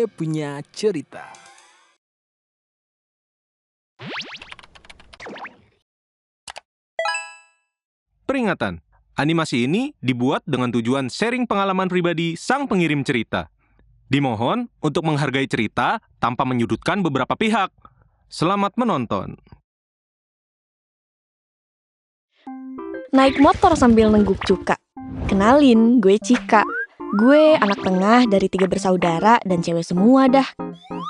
Gue punya cerita. Peringatan, animasi ini dibuat dengan tujuan sharing pengalaman pribadi sang pengirim cerita. Dimohon untuk menghargai cerita tanpa menyudutkan beberapa pihak. Selamat menonton. Naik motor sambil nengguk cuka. Kenalin, gue Cika. Gue anak tengah dari 3 bersaudara dan cewek semua dah.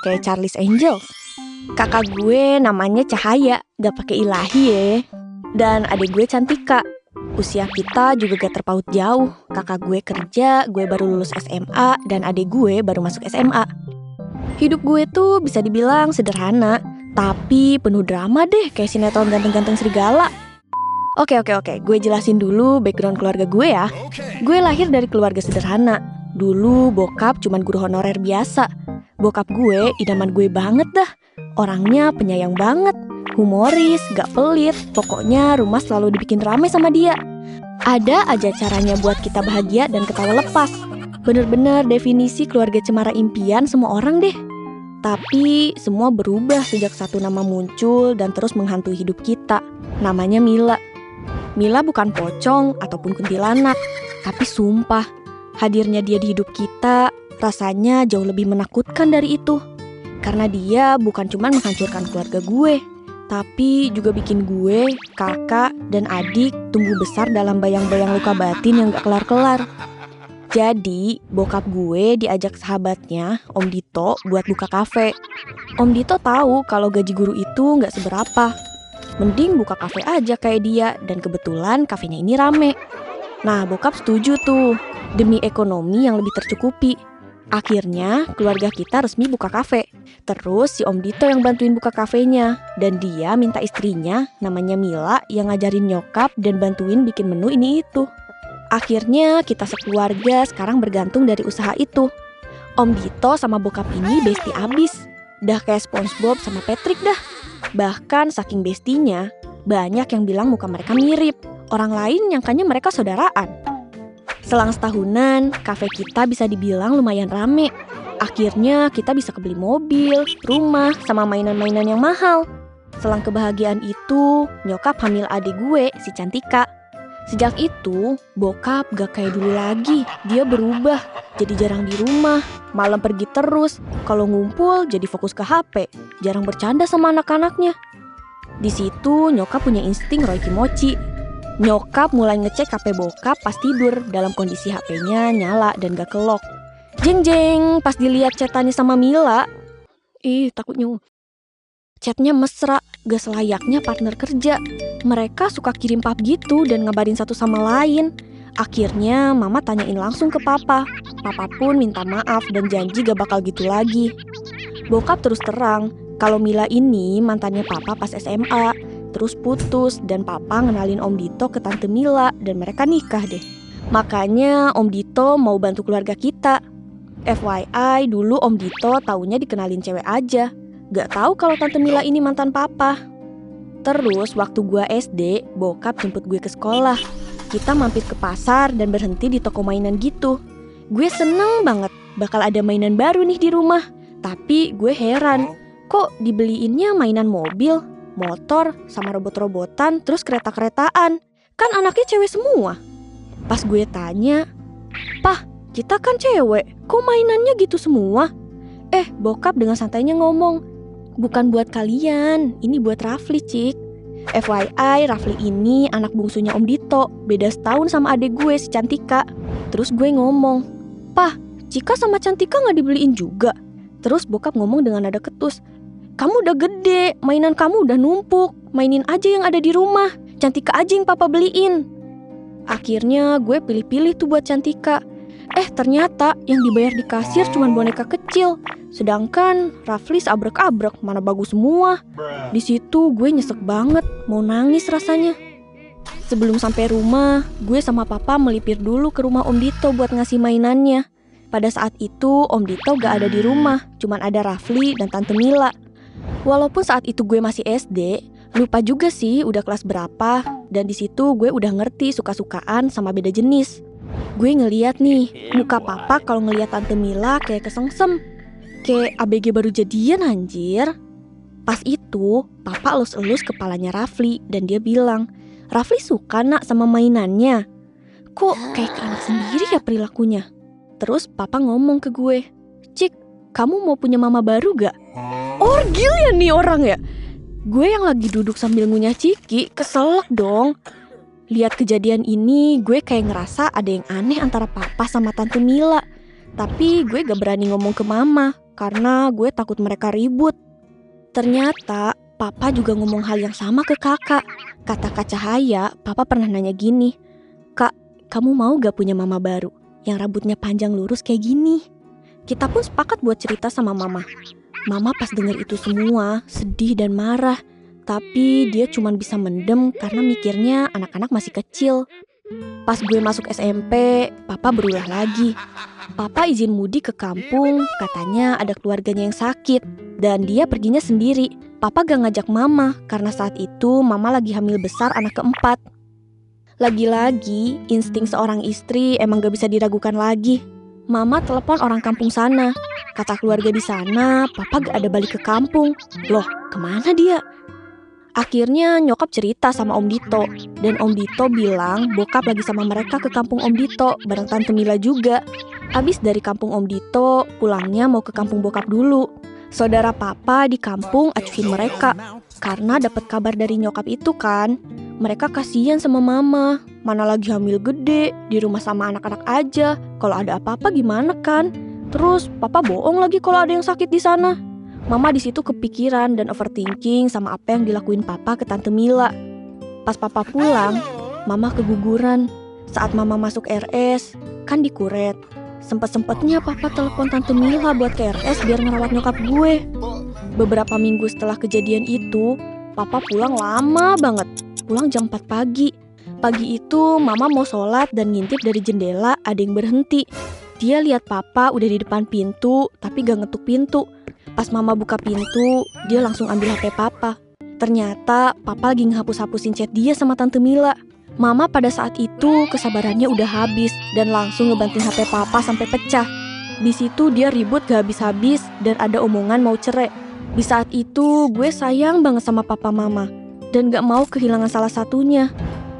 Kayak Charlie's Angels. Kakak gue namanya Cahaya, gak pakai ilahi ya. Dan adik gue Cantika. Usia kita juga gak terpaut jauh. Kakak gue kerja, gue baru lulus SMA, dan adik gue baru masuk SMA. Hidup gue tuh bisa dibilang sederhana, tapi penuh drama deh kayak sinetron ganteng-ganteng serigala. Oke, gue jelasin dulu background keluarga gue ya. Gue lahir dari keluarga sederhana. Dulu bokap cuman guru honorer biasa. Bokap gue idaman gue banget dah. Orangnya penyayang banget, humoris, gak pelit. Pokoknya rumah selalu dibikin rame sama dia. Ada aja caranya buat kita bahagia dan ketawa lepas. Bener-bener definisi keluarga cemara impian semua orang deh. Tapi semua berubah sejak satu nama muncul dan terus menghantui hidup kita. Namanya Mila. Mila bukan pocong ataupun kuntilanak, tapi sumpah, hadirnya dia di hidup kita rasanya jauh lebih menakutkan dari itu. Karena dia bukan cuma menghancurkan keluarga gue, tapi juga bikin gue, kakak, dan adik tumbuh besar dalam bayang-bayang luka batin yang gak kelar-kelar. Jadi, bokap gue diajak sahabatnya, Om Dito, buat buka kafe. Om Dito tahu kalau gaji guru itu gak seberapa. Mending buka kafe aja kayak dia, dan kebetulan kafenya ini rame. Nah, bokap setuju tuh, demi ekonomi yang lebih tercukupi. Akhirnya, keluarga kita resmi buka kafe. Terus si Om Dito yang bantuin buka kafenya, dan dia minta istrinya, namanya Mila, yang ngajarin nyokap dan bantuin bikin menu ini itu. Akhirnya, kita sekeluarga sekarang bergantung dari usaha itu. Om Dito sama bokap ini bestie abis. Dah kayak SpongeBob sama Patrick dah. Bahkan saking bestinya, banyak yang bilang muka mereka mirip. Orang lain nyangkanya mereka saudaraan. Selang setahunan, kafe kita bisa dibilang lumayan rame. Akhirnya kita bisa kebeli mobil, rumah, sama mainan-mainan yang mahal. Selang kebahagiaan itu, nyokap hamil adik gue, si Cantika. Sejak itu, bokap gak kayak dulu lagi. Dia berubah, jadi jarang di rumah, malam pergi terus. Kalau ngumpul, jadi fokus ke HP, jarang bercanda sama anak-anaknya. Di situ, nyokap punya insting Roy Kimochi. Nyokap mulai ngecek HP bokap pas tidur, dalam kondisi HP-nya nyala dan gak kelok. Jeng, pas dilihat chatannya sama Mila, takutnya. Chatnya mesra, gak selayaknya partner kerja. Mereka suka kirim pap gitu dan ngabarin satu sama lain. Akhirnya mama tanyain langsung ke papa. Papa pun minta maaf dan janji gak bakal gitu lagi. Bokap terus terang kalau Mila ini mantannya papa pas SMA. Terus putus dan papa ngenalin Om Dito ke tante Mila dan mereka nikah deh. Makanya Om Dito mau bantu keluarga kita. FYI, dulu Om Dito taunya dikenalin cewek aja. Gak tahu kalau tante Mila ini mantan papa. Terus waktu gue SD, bokap jemput gue ke sekolah. Kita mampir ke pasar dan berhenti di toko mainan gitu. Gue seneng banget bakal ada mainan baru nih di rumah. Tapi gue heran, kok dibeliinnya mainan mobil, motor, sama robot-robotan, terus kereta-keretaan. Kan anaknya cewek semua. Pas gue tanya, "Pah, kita kan cewek, kok mainannya gitu semua?" Bokap dengan santainya ngomong, "Bukan buat kalian, ini buat Rafli, Cik." FYI, Rafli ini anak bungsunya Om Dito, beda setahun sama adik gue si Cantika. Terus gue ngomong, "Pah, Cika sama Cantika gak dibeliin juga?" Terus bokap ngomong dengan nada ketus, "Kamu udah gede, mainan kamu udah numpuk, mainin aja yang ada di rumah, Cantika aja yang papa beliin." Akhirnya gue pilih-pilih tuh buat Cantika. Ternyata yang dibayar di kasir cuma boneka kecil. Sedangkan Rafli abrek-abrek, mana bagus semua. Di situ gue nyesek banget, mau nangis rasanya. Sebelum sampai rumah, gue sama papa melipir dulu ke rumah Om Dito buat ngasih mainannya. Pada saat itu Om Dito gak ada di rumah, cuman ada Rafli dan Tante Mila. Walaupun saat itu gue masih SD, lupa juga sih udah kelas berapa. Dan di situ gue udah ngerti suka-sukaan sama beda jenis. Gue ngeliat nih, muka papa kalau ngeliat Tante Mila kayak kesengsem. Kayak ABG baru jadian anjir. Pas itu, papa elus-elus kepalanya Rafli dan dia bilang, Rafli suka nak sama mainannya. Kok kayak ke anak sendiri ya perilakunya? Terus papa ngomong ke gue, Cik, kamu mau punya mama baru gak? Orgil ya nih orang ya? Gue yang lagi duduk sambil ngunyah ciki, keselak dong. Lihat kejadian ini, gue kayak ngerasa ada yang aneh antara papa sama tante Mila. Tapi gue gak berani ngomong ke mama, karena gue takut mereka ribut. Ternyata papa juga ngomong hal yang sama ke kakak. Kata Kak Cahaya, papa pernah nanya gini, Kak, kamu mau gak punya mama baru? Yang rambutnya panjang lurus kayak gini. Kita pun sepakat buat cerita sama mama. Mama pas denger itu semua sedih dan marah. Tapi dia cuma bisa mendem karena mikirnya anak-anak masih kecil. Pas gue masuk SMP, papa berulah lagi. Papa izin mudik ke kampung, katanya ada keluarganya yang sakit. Dan dia perginya sendiri. Papa gak ngajak mama, karena saat itu mama lagi hamil besar anak keempat. Lagi-lagi, insting seorang istri emang gak bisa diragukan lagi. Mama telepon orang kampung sana. Kata keluarga di sana, papa gak ada balik ke kampung. Loh, kemana dia? Akhirnya nyokap cerita sama Om Dito. Dan Om Dito bilang bokap lagi sama mereka ke kampung Om Dito bareng Tante Mila juga. Abis dari kampung Om Dito, pulangnya mau ke kampung bokap dulu. Saudara papa di kampung acuhin mereka. Karena dapat kabar dari nyokap itu kan. Mereka kasihan sama mama. Mana lagi hamil gede, di rumah sama anak-anak aja. Kalau ada apa-apa gimana kan? Terus papa bohong lagi kalau ada yang sakit di sana. Mama di situ kepikiran dan overthinking sama apa yang dilakuin papa ke Tante Mila. Pas papa pulang, mama keguguran. Saat mama masuk RS, kan dikuret. Sempet-sempetnya papa telepon Tante Mila buat ke RS biar ngerawat nyokap gue. Beberapa minggu setelah kejadian itu, papa pulang lama banget. Pulang jam 4 pagi. Pagi itu mama mau sholat dan ngintip dari jendela ada yang berhenti. Dia lihat papa udah di depan pintu tapi gak ngetuk pintu. Pas mama buka pintu, dia langsung ambil HP papa. Ternyata papa lagi ngehapus-hapusin chat dia sama Tante Mila. Mama pada saat itu kesabarannya udah habis dan langsung ngebanting HP papa sampai pecah. Di situ dia ribut gak habis-habis dan ada omongan mau cerai. Di saat itu gue sayang banget sama papa mama dan gak mau kehilangan salah satunya.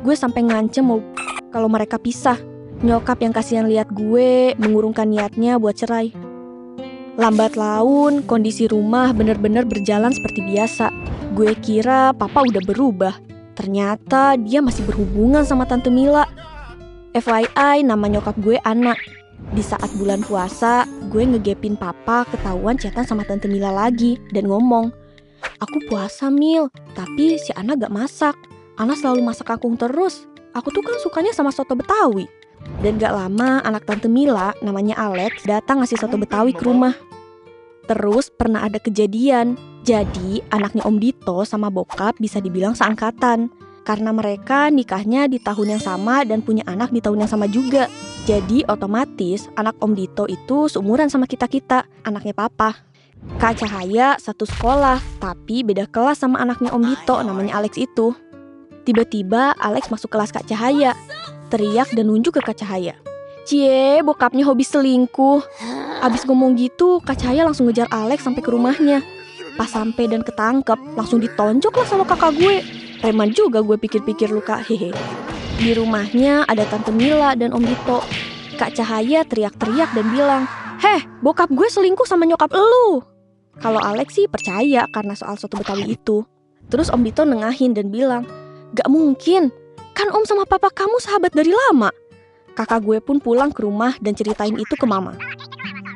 Gue sampai ngancem mau kalau mereka pisah. Nyokap yang kasihan lihat gue mengurungkan niatnya buat cerai. Lambat laun, kondisi rumah bener-bener berjalan seperti biasa. Gue kira papa udah berubah. Ternyata dia masih berhubungan sama Tante Mila. FYI, nama nyokap gue Ana. Di saat bulan puasa, gue ngegepin papa ketahuan chatan sama Tante Mila lagi dan ngomong, Aku puasa Mil, tapi si Ana gak masak. Ana selalu masak kangkung terus. Aku tuh kan sukanya sama soto Betawi. Dan gak lama anak Tante Mila, namanya Alex, datang ngasih soto Betawi ke rumah. Terus pernah ada kejadian. Jadi anaknya Om Dito sama bokap bisa dibilang seangkatan. Karena mereka nikahnya di tahun yang sama dan punya anak di tahun yang sama juga. Jadi otomatis anak Om Dito itu seumuran sama kita-kita, anaknya papa. Kak Cahaya satu sekolah, tapi beda kelas sama anaknya Om Dito, namanya Alex itu. Tiba-tiba Alex masuk kelas Kak Cahaya. Teriak dan nunjuk ke Kak Cahaya. Cie, bokapnya hobi selingkuh. Abis ngomong gitu, Kak Cahaya langsung ngejar Alex sampai ke rumahnya. Pas sampai dan ketangkep, langsung ditonjok lah sama kakak gue. Preman juga gue pikir-pikir lu Kak, hehe. Di rumahnya ada Tante Mila dan Om Dito. Kak Cahaya teriak-teriak dan bilang, Heh, bokap gue selingkuh sama nyokap elu. Kalau Alex sih percaya karena soal soto Betawi itu. Terus Om Dito nengahin dan bilang, Gak mungkin, kan Om sama papa kamu sahabat dari lama. Kakak gue pun pulang ke rumah dan ceritain itu ke mama.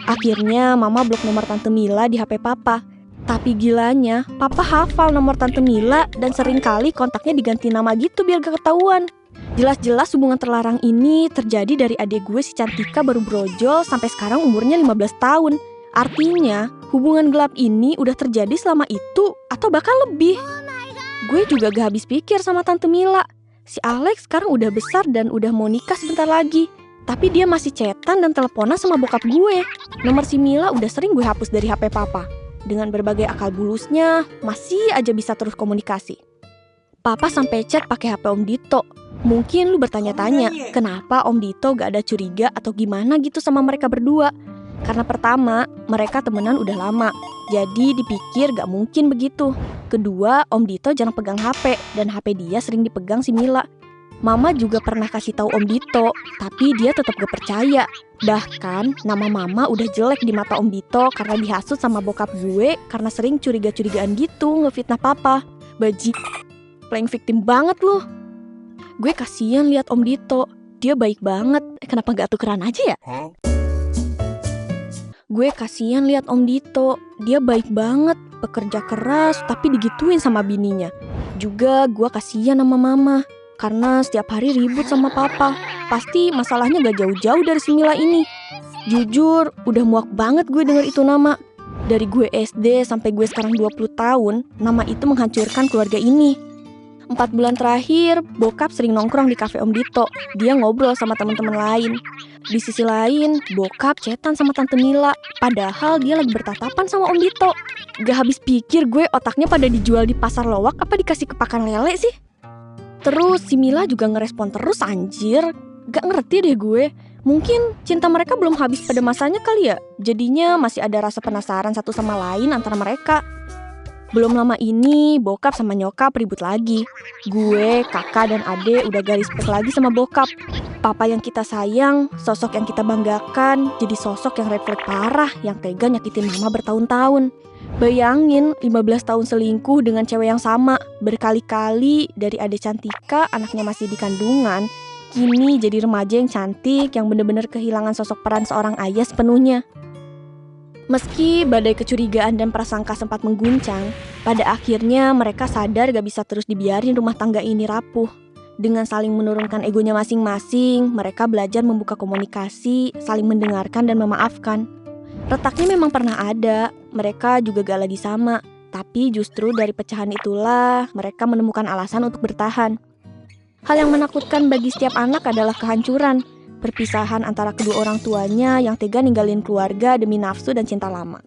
Akhirnya mama blok nomor Tante Mila di HP papa. Tapi gilanya, papa hafal nomor Tante Mila dan sering kali kontaknya diganti nama gitu biar gak ketahuan. Jelas-jelas hubungan terlarang ini terjadi dari adik gue si Cantika baru brojol sampai sekarang umurnya 15 tahun. Artinya, hubungan gelap ini udah terjadi selama itu atau bahkan lebih. Gue juga gak habis pikir sama Tante Mila. Si Alex sekarang udah besar dan udah mau nikah sebentar lagi. Tapi dia masih chatan dan teleponan sama bokap gue. Nomor si Mila udah sering gue hapus dari HP papa. Dengan berbagai akal bulusnya, masih aja bisa terus komunikasi. Papa sampai chat pakai HP Om Dito. Mungkin lu bertanya-tanya, kenapa Om Dito gak ada curiga atau gimana gitu sama mereka berdua. Karena pertama, mereka temenan udah lama, jadi dipikir gak mungkin begitu. Kedua, Om Dito jarang pegang HP, dan HP dia sering dipegang si Mila. Mama juga pernah kasih tahu Om Dito, tapi dia tetap gak percaya. Bahkan, nama Mama udah jelek di mata Om Dito karena dihasut sama bokap gue karena sering curiga-curigaan gitu ngefitnah papa. Bajik, playing victim banget loh. Gue kasihan lihat Om Dito, dia baik banget. Kenapa gak tukeran aja ya? Gue kasihan lihat Om Dito, dia baik banget, pekerja keras tapi digituin sama bininya. Juga gue kasihan sama Mama. Karena setiap hari ribut sama papa. Pasti masalahnya gak jauh-jauh dari si Mila ini. Jujur, udah muak banget gue denger itu nama. Dari gue SD sampai gue sekarang 20 tahun, nama itu menghancurkan keluarga ini. 4 bulan terakhir, bokap sering nongkrong di kafe Om Dito. Dia ngobrol sama teman-teman lain. Di sisi lain, bokap chatan sama Tante Mila. Padahal dia lagi bertatapan sama Om Dito. Gak habis pikir gue otaknya pada dijual di pasar lowak apa dikasih ke pakan lele sih? Terus si Mila juga ngerespon terus anjir. Gak ngerti deh gue. Mungkin cinta mereka belum habis pada masanya kali ya. Jadinya masih ada rasa penasaran satu sama lain antara mereka. Belum lama ini bokap sama nyokap ribut lagi. Gue, kakak dan ade udah gak respect lagi sama bokap. Papa yang kita sayang, sosok yang kita banggakan, jadi sosok yang red flag parah yang tega nyakitin mama bertahun-tahun. Bayangin 15 tahun selingkuh dengan cewek yang sama, berkali-kali dari Ade Cantika, anaknya masih di kandungan, kini jadi remaja yang cantik yang bener-bener kehilangan sosok peran seorang ayah sepenuhnya. Meski badai kecurigaan dan prasangka sempat mengguncang, pada akhirnya mereka sadar gak bisa terus dibiarin rumah tangga ini rapuh. Dengan saling menurunkan egonya masing-masing, mereka belajar membuka komunikasi, saling mendengarkan dan memaafkan. Retaknya memang pernah ada, mereka juga gak lagi sama. Tapi justru dari pecahan itulah mereka menemukan alasan untuk bertahan. Hal yang menakutkan bagi setiap anak adalah kehancuran. Perpisahan antara kedua orang tuanya yang tega ninggalin keluarga demi nafsu dan cinta lama.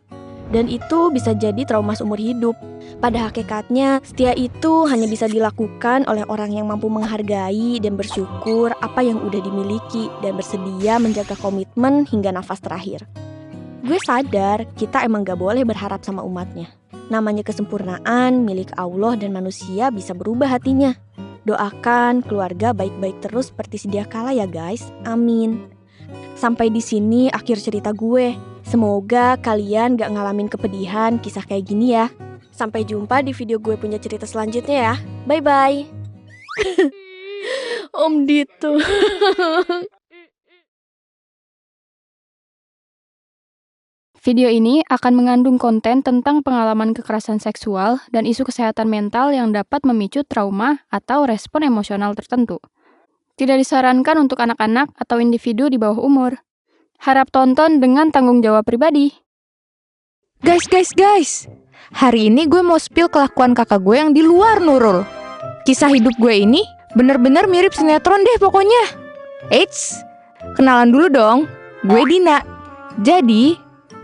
Dan itu bisa jadi trauma seumur hidup. Pada hakikatnya, setia itu hanya bisa dilakukan oleh orang yang mampu menghargai dan bersyukur apa yang udah dimiliki dan bersedia menjaga komitmen hingga nafas terakhir. Gue sadar kita emang gak boleh berharap sama umatnya. Namanya kesempurnaan milik Allah dan manusia bisa berubah hatinya. Doakan keluarga baik-baik terus seperti sedia kala ya guys. Amin. Sampai di sini akhir cerita gue. Semoga kalian gak ngalamin kepedihan kisah kayak gini ya. Sampai jumpa di video gue punya cerita selanjutnya ya. Bye-bye. Om Dito. Video ini akan mengandung konten tentang pengalaman kekerasan seksual dan isu kesehatan mental yang dapat memicu trauma atau respon emosional tertentu. Tidak disarankan untuk anak-anak atau individu di bawah umur. Harap tonton dengan tanggung jawab pribadi. Guys. Hari ini gue mau spill kelakuan kakak gue yang di luar Nurul. Kisah hidup gue ini bener-bener mirip sinetron deh pokoknya. Eits, kenalan dulu dong. Gue Dina. Jadi,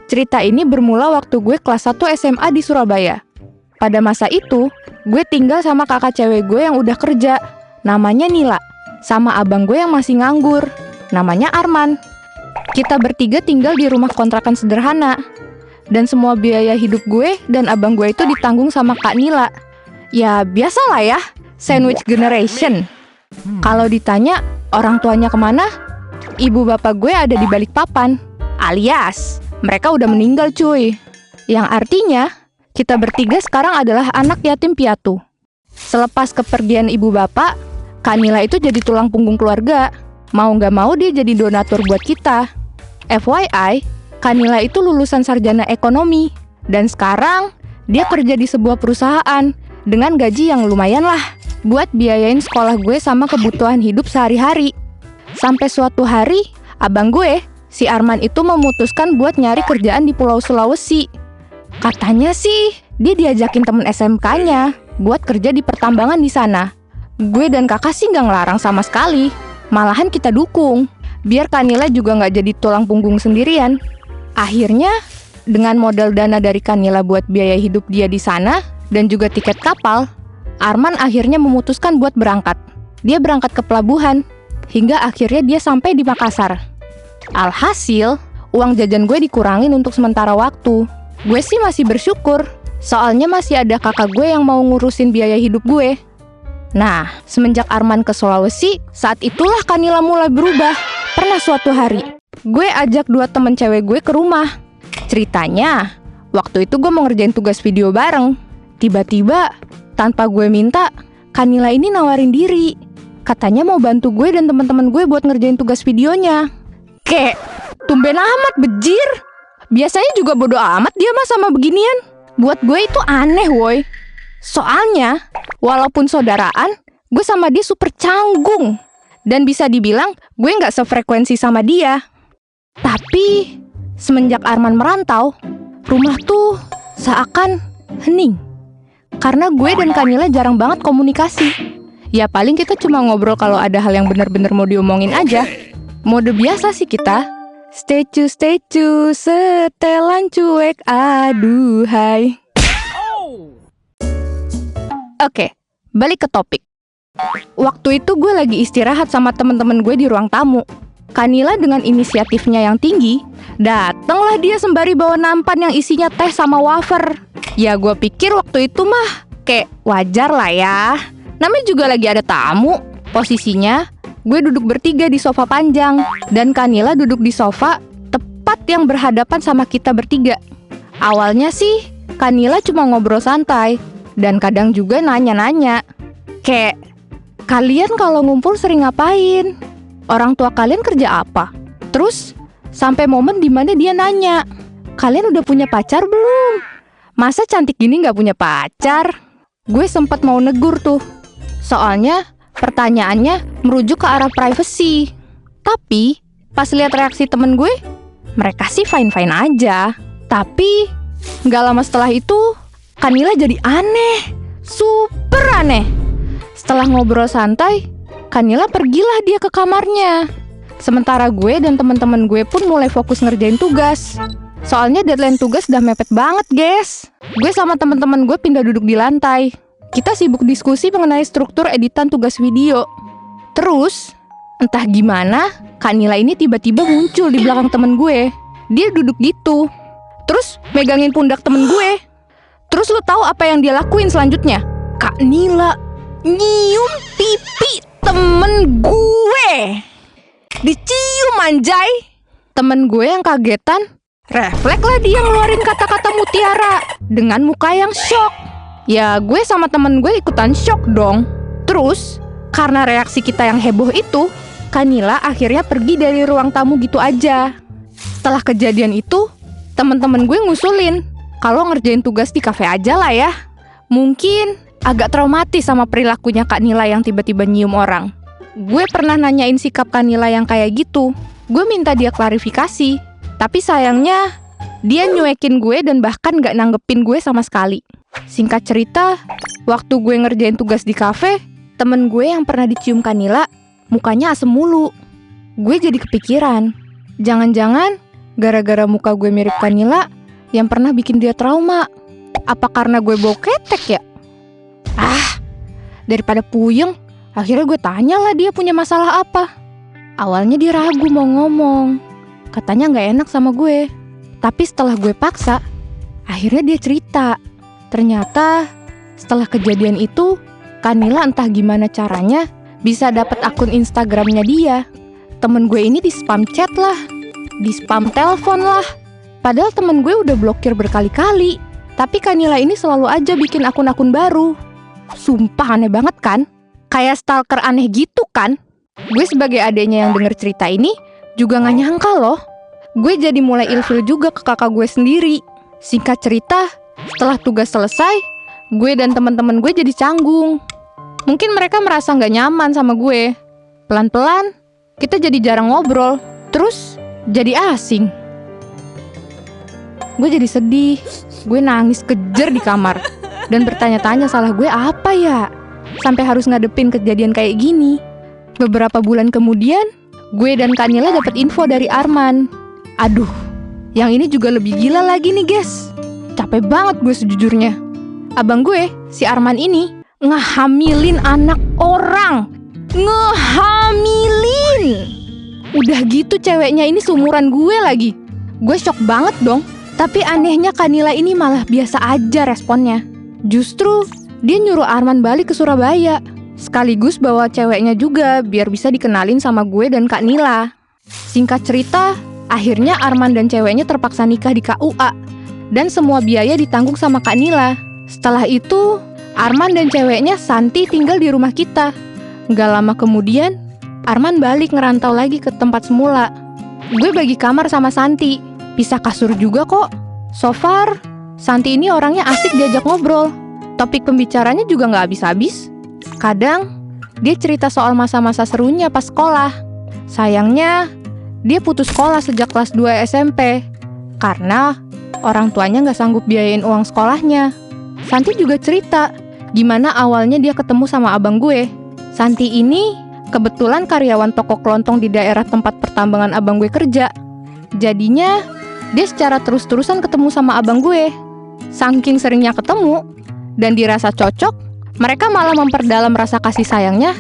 cerita ini bermula waktu gue kelas 1 SMA di Surabaya. Pada masa itu, gue tinggal sama kakak cewek gue yang udah kerja. Namanya Nila. Sama abang gue yang masih nganggur. Namanya Arman. Kita bertiga tinggal di rumah kontrakan sederhana. Dan semua biaya hidup gue dan abang gue itu ditanggung sama Kak Nila. Ya biasalah ya, sandwich generation. Kalau ditanya orang tuanya kemana, ibu bapak gue ada di Balikpapan. Alias, mereka udah meninggal cuy. Yang artinya, kita bertiga sekarang adalah anak yatim piatu. Selepas kepergian ibu bapak, Kak Nila itu jadi tulang punggung keluarga. Mau gak mau dia jadi donatur buat kita. FYI, Kak Nila itu lulusan sarjana ekonomi. Dan sekarang, dia kerja di sebuah perusahaan dengan gaji yang lumayan lah buat biayain sekolah gue sama kebutuhan hidup sehari-hari. Sampai suatu hari, abang gue, si Arman itu memutuskan buat nyari kerjaan di Pulau Sulawesi. Katanya sih, dia diajakin temen SMK-nya buat kerja di pertambangan di sana. Gue dan kakak sih nggak ngelarang sama sekali. Malahan kita dukung, biar Kak Nila juga nggak jadi tulang punggung sendirian. Akhirnya, dengan modal dana dari Kak Nila buat biaya hidup dia di sana, dan juga tiket kapal, Arman akhirnya memutuskan buat berangkat. Dia berangkat ke pelabuhan, hingga akhirnya dia sampai di Makassar. Alhasil, uang jajan gue dikurangin untuk sementara waktu. Gue sih masih bersyukur, soalnya masih ada kakak gue yang mau ngurusin biaya hidup gue. Nah, semenjak Arman ke Sulawesi, saat itulah Kanila mulai berubah. Pernah suatu hari, gue ajak 2 temen cewek gue ke rumah. Ceritanya, waktu itu gue mau ngerjain tugas video bareng. Tiba-tiba, tanpa gue minta, Kanila ini nawarin diri. Katanya mau bantu gue dan teman-teman gue buat ngerjain tugas videonya. Kayak, tumben amat bejir. Biasanya juga bodo amat dia mah sama beginian. Buat gue itu aneh woy. Soalnya, walaupun saudaraan, gue sama dia super canggung. Dan bisa dibilang, gue gak sefrekuensi sama dia. Tapi, semenjak Arman merantau, rumah tuh seakan hening. Karena gue dan Kanila jarang banget komunikasi. Ya paling kita cuma ngobrol kalau ada hal yang bener-bener mau diomongin aja. Mode biasa sih kita. Statue, setelan cuek, aduhai. Oke, balik ke topik. Waktu itu gue lagi istirahat sama temen-temen gue di ruang tamu. Kanila dengan inisiatifnya yang tinggi, datanglah dia sembari bawa nampan yang isinya teh sama wafer. Ya gue pikir waktu itu mah kayak wajar lah ya. Namanya juga lagi ada tamu. Posisinya gue duduk bertiga di sofa panjang, dan Kanila duduk di sofa tepat yang berhadapan sama kita bertiga. Awalnya sih Kanila cuma ngobrol santai, dan kadang juga nanya-nanya. Kayak, kalian kalau ngumpul sering ngapain? Orang tua kalian kerja apa? Terus, sampai momen dimana dia nanya, kalian udah punya pacar belum? Masa cantik gini gak punya pacar? Gue sempat mau negur tuh. Soalnya, pertanyaannya merujuk ke arah privacy. Tapi, pas lihat reaksi temen gue, mereka sih fine-fine aja. Tapi, gak lama setelah itu, Kanila jadi aneh. Super aneh. Setelah ngobrol santai, Kanila pergilah dia ke kamarnya. Sementara gue dan teman-teman gue pun mulai fokus ngerjain tugas. Soalnya deadline tugas udah mepet banget, guys. Gue sama teman-teman gue pindah duduk di lantai. Kita sibuk diskusi mengenai struktur editan tugas video. Terus, entah gimana, Kanila ini tiba-tiba muncul di belakang temen gue. Dia duduk gitu. Terus megangin pundak temen gue. Terus lo tahu apa yang dia lakuin selanjutnya? Kak Nila nyium pipi temen gue. Dicium anjay. Temen gue yang kagetan, refleks lah dia ngeluarin kata-kata mutiara dengan muka yang shock. Ya gue sama temen gue ikutan shock dong. Terus karena reaksi kita yang heboh itu, Kanila akhirnya pergi dari ruang tamu gitu aja. Setelah kejadian itu, temen-temen gue ngusulin kalau ngerjain tugas di kafe aja lah ya. Mungkin agak traumatis sama perilakunya Kak Nila yang tiba-tiba nyium orang. Gue pernah nanyain sikap Kak Nila yang kayak gitu. Gue minta dia klarifikasi. Tapi sayangnya, dia nyuekin gue dan bahkan gak nanggepin gue sama sekali. Singkat cerita, waktu gue ngerjain tugas di kafe, temen gue yang pernah dicium Kak Nila, mukanya asem mulu. Gue jadi kepikiran, jangan-jangan gara-gara muka gue mirip Kak Nila yang pernah bikin dia trauma. Apa karena gue bau ketek ya? Daripada puyeng, akhirnya gue tanyalah dia punya masalah apa. Awalnya dia ragu mau ngomong, katanya gak enak sama gue. Tapi setelah gue paksa, akhirnya dia cerita. Ternyata setelah kejadian itu, Kanila entah gimana caranya bisa dapat akun Instagramnya dia. Temen gue ini di spam chat lah, di spam telepon lah. Padahal temen gue udah blokir berkali-kali. Tapi Kanila ini selalu aja bikin akun-akun baru. Sumpah aneh banget kan? Kayak stalker aneh gitu kan? Gue sebagai adeknya yang denger cerita ini juga gak nyangka loh. Gue jadi mulai ilfil juga ke kakak gue sendiri. Singkat cerita, setelah tugas selesai, gue dan teman-teman gue jadi canggung. Mungkin mereka merasa gak nyaman sama gue. Pelan-pelan, kita jadi jarang ngobrol. Terus, jadi asing. Gue jadi sedih. Gue nangis kejer di kamar dan bertanya-tanya salah gue apa ya, sampai harus ngadepin kejadian kayak gini. Beberapa bulan kemudian, gue dan Kanila dapat info dari Arman. Aduh, yang ini juga lebih gila lagi nih guys. Capek banget gue sejujurnya. Abang gue, si Arman ini, ngehamilin anak orang. Ngehamilin. Udah gitu ceweknya ini seumuran gue lagi. Gue shock banget dong. Tapi anehnya Kak Nila ini malah biasa aja responnya. Justru dia nyuruh Arman balik ke Surabaya. Sekaligus bawa ceweknya juga biar bisa dikenalin sama gue dan Kak Nila. Singkat cerita, akhirnya Arman dan ceweknya terpaksa nikah di KUA. Dan semua biaya ditanggung sama Kak Nila. Setelah itu, Arman dan ceweknya Santi tinggal di rumah kita. Gak lama kemudian, Arman balik ngerantau lagi ke tempat semula. Gue bagi kamar sama Santi. Pisah kasur juga kok. So far, Santi ini orangnya asik diajak ngobrol. Topik pembicaranya juga gak habis-habis. Kadang, dia cerita soal masa-masa serunya pas sekolah. Sayangnya, dia putus sekolah sejak kelas 2 SMP. Karena orang tuanya gak sanggup biayain uang sekolahnya. Santi juga cerita gimana awalnya dia ketemu sama abang gue. Santi ini kebetulan karyawan toko kelontong di daerah tempat pertambangan abang gue kerja. Jadinya, dia secara terus-terusan ketemu sama abang gue. Saking seringnya ketemu dan dirasa cocok, mereka malah memperdalam rasa kasih sayangnya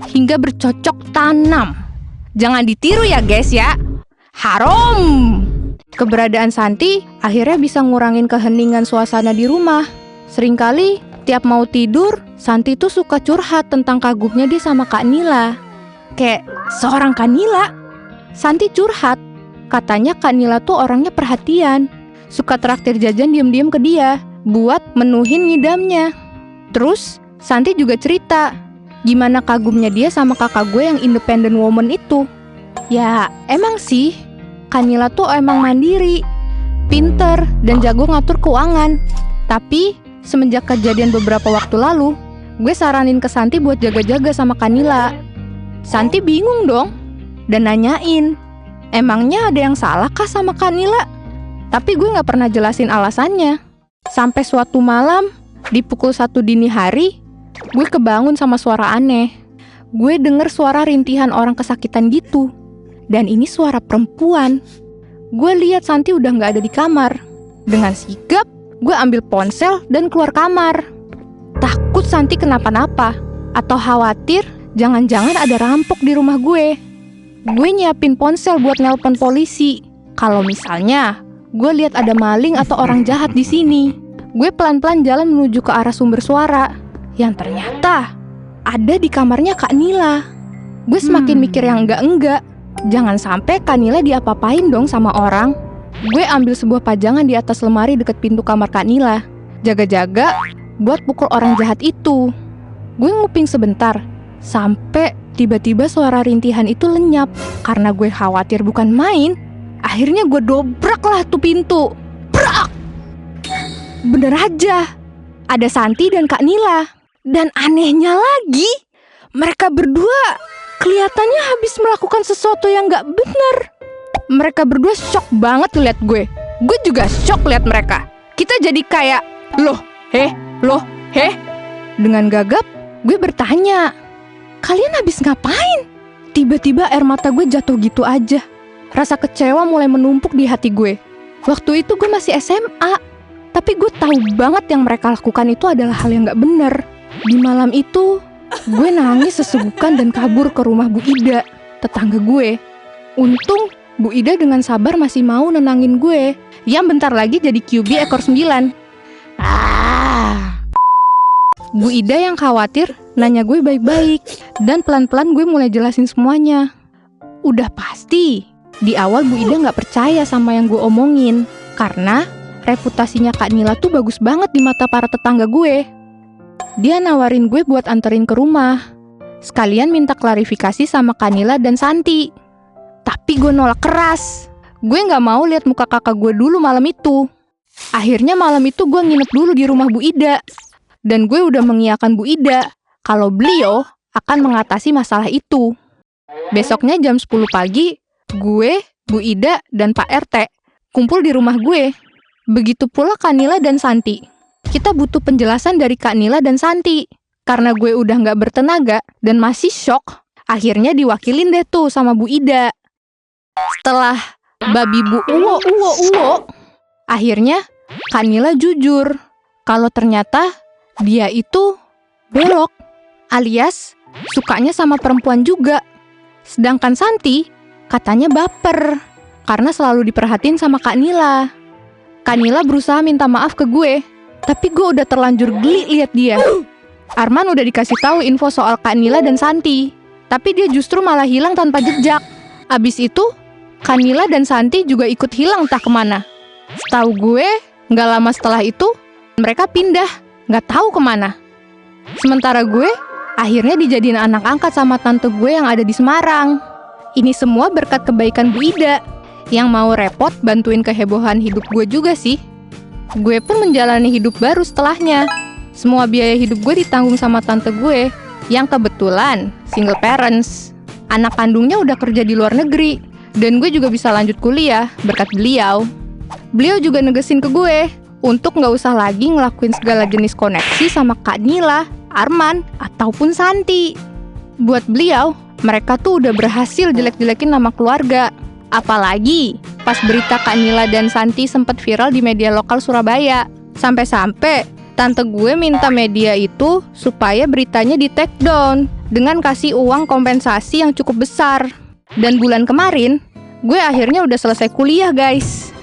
hingga bercocok tanam. Jangan ditiru ya guys ya. Haram. Keberadaan Santi akhirnya bisa ngurangin keheningan suasana di rumah. Seringkali tiap mau tidur, Santi tuh suka curhat tentang kagumnya dia sama Kak Nila. Kayak seorang Kak Nila. Santi curhat. Katanya Kak Nila tuh orangnya perhatian, suka traktir jajan diem-diem ke dia buat menuhin ngidamnya. Terus Santi juga cerita gimana kagumnya dia sama kakak gue yang independent woman itu. Ya emang sih, Kak Nila tuh emang mandiri, pinter, dan jago ngatur keuangan. Tapi semenjak kejadian beberapa waktu lalu, gue saranin ke Santi buat jaga-jaga sama Kak Nila. Santi bingung dong dan nanyain, emangnya ada yang salah kah sama Kak Nila? Tapi gue gak pernah jelasin alasannya. Sampai suatu malam, di pukul 1 dini hari, gue kebangun sama suara aneh. Gue denger suara rintihan orang kesakitan gitu. Dan ini suara perempuan. Gue lihat Santi udah gak ada di kamar. Dengan sigap, gue ambil ponsel dan keluar kamar. Takut Santi kenapa-napa. Atau khawatir jangan-jangan ada rampok di rumah gue. Gue nyiapin ponsel buat nelpon polisi. Kalau misalnya gue lihat ada maling atau orang jahat di sini. Gue pelan-pelan jalan menuju ke arah sumber suara. Yang ternyata ada di kamarnya Kak Nila. Gue semakin mikir yang enggak-enggak. Jangan sampai Kak Nila diapa-apain dong sama orang. Gue ambil sebuah pajangan di atas lemari dekat pintu kamar Kak Nila. Jaga-jaga buat pukul orang jahat itu. Gue nguping sebentar. Sampai tiba-tiba suara rintihan itu lenyap. Karena gue khawatir bukan main, akhirnya gue dobrak lah tuh pintu. Brak! Bener aja, ada Santi dan Kak Nila. Dan anehnya lagi, mereka berdua kelihatannya habis melakukan sesuatu yang gak bener. Mereka berdua shock banget liat gue. Gue juga shock liat mereka. Kita jadi kayak, loh, heh. Dengan gagap, gue bertanya, kalian habis ngapain? Tiba-tiba air mata gue jatuh gitu aja. Rasa kecewa mulai menumpuk di hati gue. Waktu itu gue masih SMA, tapi gue tahu banget yang mereka lakukan itu adalah hal yang gak bener. Di malam itu, gue nangis sesegukan dan kabur ke rumah Bu Ida, tetangga gue. Untung Bu Ida dengan sabar masih mau nenangin gue, yang bentar lagi jadi QB ekor 9. Bu Ida yang khawatir nanya gue baik-baik, dan pelan-pelan gue mulai jelasin semuanya. Udah pasti, di awal Bu Ida gak percaya sama yang gue omongin, karena reputasinya Kak Nila tuh bagus banget di mata para tetangga gue. Dia nawarin gue buat anterin ke rumah, sekalian minta klarifikasi sama Kak Nila dan Santi. Tapi gue nolak keras. Gue gak mau lihat muka kakak gue dulu malam itu. Akhirnya malam itu gue nginep dulu di rumah Bu Ida. Dan gue udah mengiyakan Bu Ida kalau beliau akan mengatasi masalah itu. Besoknya jam 10 pagi, gue, Bu Ida, dan Pak RT kumpul di rumah gue. Begitu pula Kak Nila dan Santi. Kita butuh penjelasan dari Kak Nila dan Santi. Karena gue udah gak bertenaga dan masih shock, akhirnya diwakilin deh tuh sama Bu Ida. Setelah babi bu uwo, akhirnya Kak Nila jujur kalau ternyata dia itu belok, alias sukanya sama perempuan juga. Sedangkan Santi katanya baper karena selalu diperhatiin sama Kak Nila. Kak Nila berusaha minta maaf ke gue, tapi gue udah terlanjur geli liat dia. Arman udah dikasih tahu info soal Kak Nila dan Santi, tapi dia justru malah hilang tanpa jejak. Abis itu, Kak Nila dan Santi juga ikut hilang entah kemana. Setahu gue, nggak lama setelah itu, mereka pindah, nggak tahu kemana. Sementara gue, akhirnya dijadiin anak angkat sama tante gue yang ada di Semarang. Ini semua berkat kebaikan Bu Ida, yang mau repot bantuin kehebohan hidup gue juga sih. Gue pun menjalani hidup baru setelahnya. Semua biaya hidup gue ditanggung sama tante gue, yang kebetulan single parents. Anak kandungnya udah kerja di luar negeri, dan gue juga bisa lanjut kuliah berkat beliau. Beliau juga negesin ke gue untuk nggak usah lagi ngelakuin segala jenis koneksi sama Kak Nila, Arman, ataupun Santi. Buat beliau, mereka tuh udah berhasil jelek-jelekin nama keluarga. Apalagi pas berita Kak Nila dan Santi sempat viral di media lokal Surabaya. Sampai-sampai tante gue minta media itu supaya beritanya di take down dengan kasih uang kompensasi yang cukup besar. Dan bulan kemarin, gue akhirnya udah selesai kuliah, guys.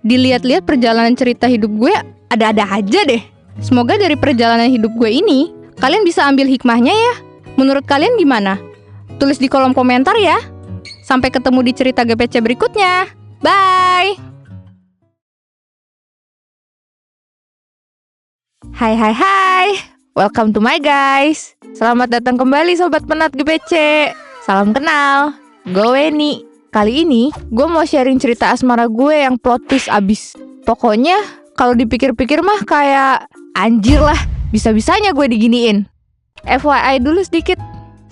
Dilihat-lihat perjalanan cerita hidup gue ada-ada aja deh. Semoga dari perjalanan hidup gue ini, kalian bisa ambil hikmahnya ya. Menurut kalian gimana? Tulis di kolom komentar ya. Sampai ketemu di cerita GPC berikutnya. Bye! Hai, welcome to my guys. Selamat datang kembali Sobat Penat GPC. Salam kenal, gue Weni. Kali ini, gue mau sharing cerita asmara gue yang plot twist abis. Pokoknya, kalau dipikir-pikir mah kayak anjir lah, bisa-bisanya gue diginiin. FYI dulu sedikit,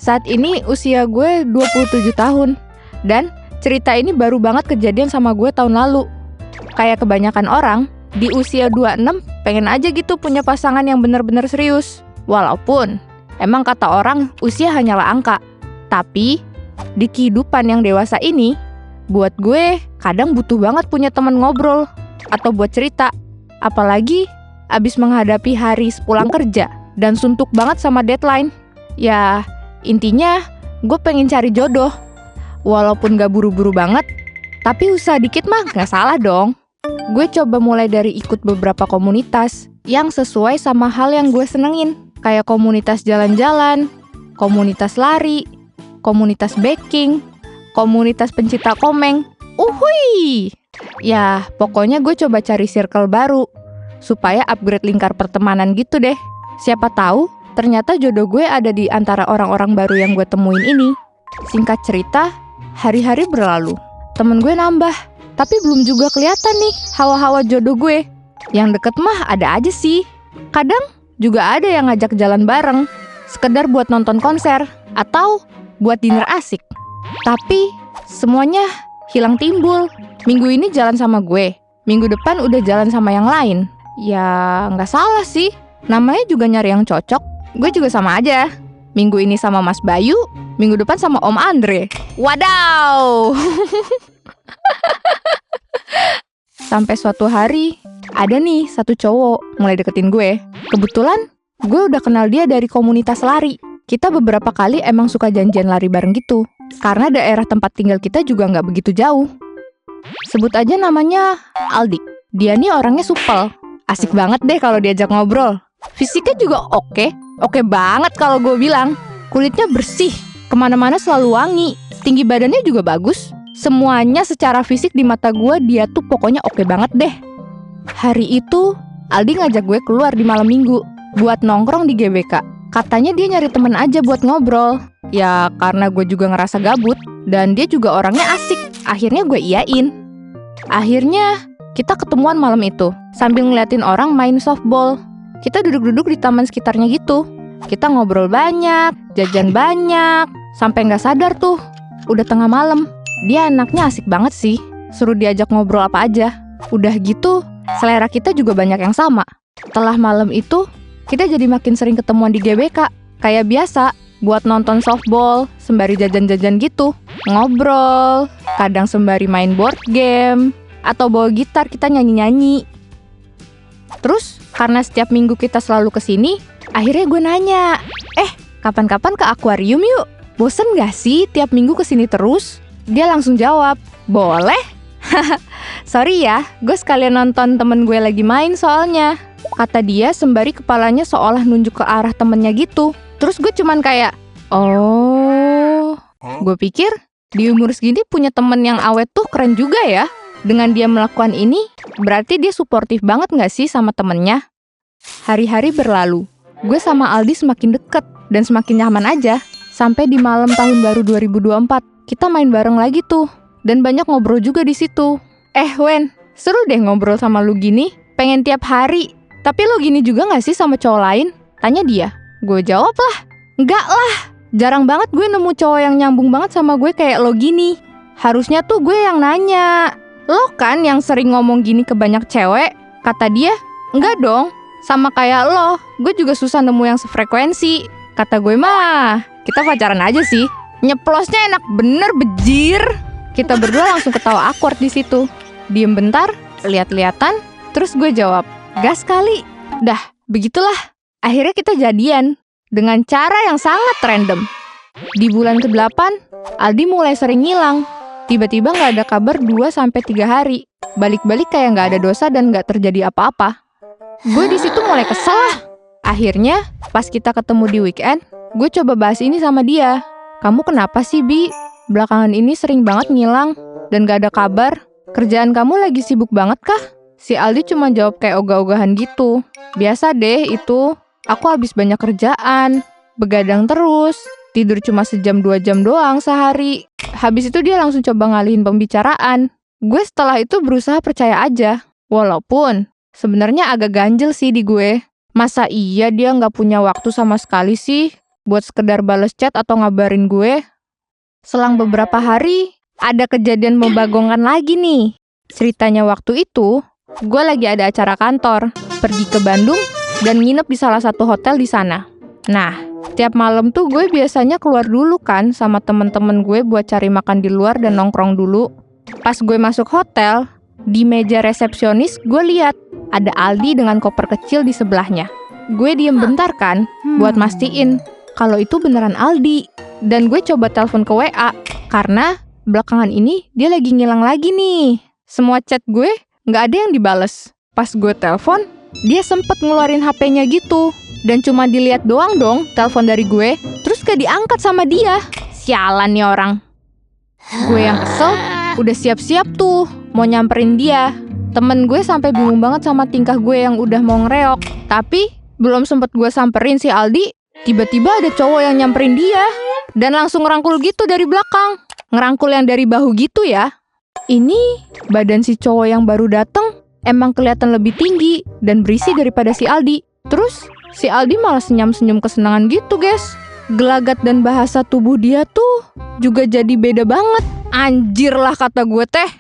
saat ini usia gue 27 tahun. Dan cerita ini baru banget kejadian sama gue tahun lalu. Kayak kebanyakan orang, di usia 26 pengen aja gitu punya pasangan yang benar-benar serius. Walaupun emang kata orang usia hanyalah angka. Tapi di kehidupan yang dewasa ini, buat gue kadang butuh banget punya teman ngobrol atau buat cerita. Apalagi abis menghadapi hari sepulang kerja dan suntuk banget sama deadline. Ya intinya gue pengen cari jodoh. Walaupun gak buru-buru banget, tapi usaha dikit mah gak salah dong. Gue coba mulai dari ikut beberapa komunitas yang sesuai sama hal yang gue senengin. Kayak komunitas jalan-jalan, komunitas lari, komunitas baking, komunitas pencinta komeng. Uhui! Ya, pokoknya gue coba cari circle baru supaya upgrade lingkar pertemanan gitu deh. Siapa tahu, ternyata jodoh gue ada di antara orang-orang baru yang gue temuin ini. Singkat cerita, hari-hari berlalu. Temen gue nambah, tapi belum juga kelihatan nih hawa-hawa jodoh gue. Yang deket mah ada aja sih. Kadang juga ada yang ngajak jalan bareng, sekedar buat nonton konser atau buat dinner asik. Tapi semuanya hilang timbul. Minggu ini jalan sama gue, minggu depan udah jalan sama yang lain. Ya nggak salah sih, namanya juga nyari yang cocok. Gue juga sama aja. Minggu ini sama Mas Bayu, minggu depan sama Om Andre. Wadaw! Sampai suatu hari, ada nih satu cowok mulai deketin gue. Kebetulan, gue udah kenal dia dari komunitas lari. Kita beberapa kali emang suka janjian lari bareng gitu. Karena daerah tempat tinggal kita juga nggak begitu jauh. Sebut aja namanya Aldi. Dia nih orangnya supel. Asik banget deh kalau diajak ngobrol. Fisiknya juga oke banget kalau gue bilang. Kulitnya bersih, kemana-mana selalu wangi. Tinggi badannya juga bagus. Semuanya secara fisik di mata gue dia tuh pokoknya oke banget deh. Hari itu Aldi ngajak gue keluar di malam minggu buat nongkrong di GBK. Katanya dia nyari temen aja buat ngobrol. Ya karena gue juga ngerasa gabut dan dia juga orangnya asik. Akhirnya gue iyain. Akhirnya kita ketemuan malam itu sambil ngeliatin orang main softball. Kita duduk-duduk di taman sekitarnya gitu. Kita ngobrol banyak, jajan banyak, sampai gak sadar tuh udah tengah malam. Dia anaknya asik banget sih, suruh diajak ngobrol apa aja. Udah gitu, selera kita juga banyak yang sama. Setelah malam itu, kita jadi makin sering ketemuan di GBK. Kayak biasa, buat nonton softball, sembari jajan-jajan gitu. Ngobrol, kadang sembari main board game, atau bawa gitar kita nyanyi-nyanyi. Terus, karena setiap minggu kita selalu kesini, akhirnya gue nanya, kapan-kapan ke akuarium yuk? Bosen gak sih tiap minggu kesini terus? dia langsung jawab, boleh? Sorry ya, gue sekalian nonton temen gue lagi main soalnya. Kata dia sembari kepalanya seolah nunjuk ke arah temennya gitu. Terus gue cuman kayak, oh. Gue pikir di umur segini punya temen yang awet tuh keren juga ya. Dengan dia melakukan ini, berarti dia suportif banget gak sih sama temennya? Hari-hari berlalu, gue sama Aldi semakin deket dan semakin nyaman aja. Sampai di malam tahun baru 2024, kita main bareng lagi tuh. Dan banyak ngobrol juga di situ. Wen, seru deh ngobrol sama lu gini. Pengen tiap hari. Tapi lu gini juga gak sih sama cowok lain? Tanya dia. Gue jawab lah, enggak lah. Jarang banget gue nemu cowok yang nyambung banget sama gue kayak lo gini. Harusnya tuh gue yang nanya. Lo kan yang sering ngomong gini ke banyak cewek. Kata dia, enggak dong. Sama kayak lo, gue juga susah nemu yang sefrekuensi. Kata gue mah, kita pacaran aja sih. Nyeplosnya enak bener bejir. Kita berdua langsung ketawa awkward di situ. Diem bentar, lihat-lihatan, terus gue jawab, gas kali. Dah, begitulah. Akhirnya kita jadian dengan cara yang sangat random. Di bulan ke-8, Aldi mulai sering ngilang. Tiba-tiba nggak ada kabar 2-3 hari. Balik-balik kayak nggak ada dosa dan nggak terjadi apa-apa. Gue di situ mulai kesel lah. Akhirnya, pas kita ketemu di weekend, gue coba bahas ini sama dia. Kamu kenapa sih, Bi? Belakangan ini sering banget ngilang dan gak ada kabar. Kerjaan kamu lagi sibuk banget kah? Si Aldi cuma jawab kayak ogah-ogahan gitu. Biasa deh itu, aku habis banyak kerjaan, begadang terus, tidur cuma 1-2 jam doang sehari. Habis itu dia langsung coba ngalihin pembicaraan. Gue setelah itu berusaha percaya aja. Walaupun sebenarnya agak ganjel sih di gue. Masa iya dia gak punya waktu sama sekali sih buat sekedar bales chat atau ngabarin gue? Selang beberapa hari, ada kejadian membagongkan lagi nih. Ceritanya waktu itu, gue lagi ada acara kantor, pergi ke Bandung, dan nginep di salah satu hotel di sana. Nah, tiap malam tuh gue biasanya keluar dulu kan sama temen-temen gue buat cari makan di luar dan nongkrong dulu. Pas gue masuk hotel, di meja resepsionis gue lihat ada Aldi dengan koper kecil di sebelahnya. Gue diem bentar kan, buat mastiin kalau itu beneran Aldi. Dan gue coba telepon ke WA, karena belakangan ini dia lagi ngilang lagi nih. Semua chat gue nggak ada yang dibales. Pas gue telepon, dia sempet ngeluarin HP-nya gitu. Dan cuma dilihat doang dong telepon dari gue, terus gak diangkat sama dia. Sialan nih orang. Gue yang kesel, udah siap-siap tuh mau nyamperin dia. Temen gue sampai bingung banget sama tingkah gue yang udah mau ngereok. Tapi belum sempet gue samperin si Aldi, tiba-tiba ada cowok yang nyamperin dia. Dan langsung ngerangkul gitu dari belakang. Ngerangkul yang dari bahu gitu ya. Ini badan si cowok yang baru dateng emang kelihatan lebih tinggi dan berisi daripada si Aldi. Terus si Aldi malah senyum-senyum kesenangan gitu guys. Gelagat dan bahasa tubuh dia tuh juga jadi beda banget. Anjir lah kata gue teh.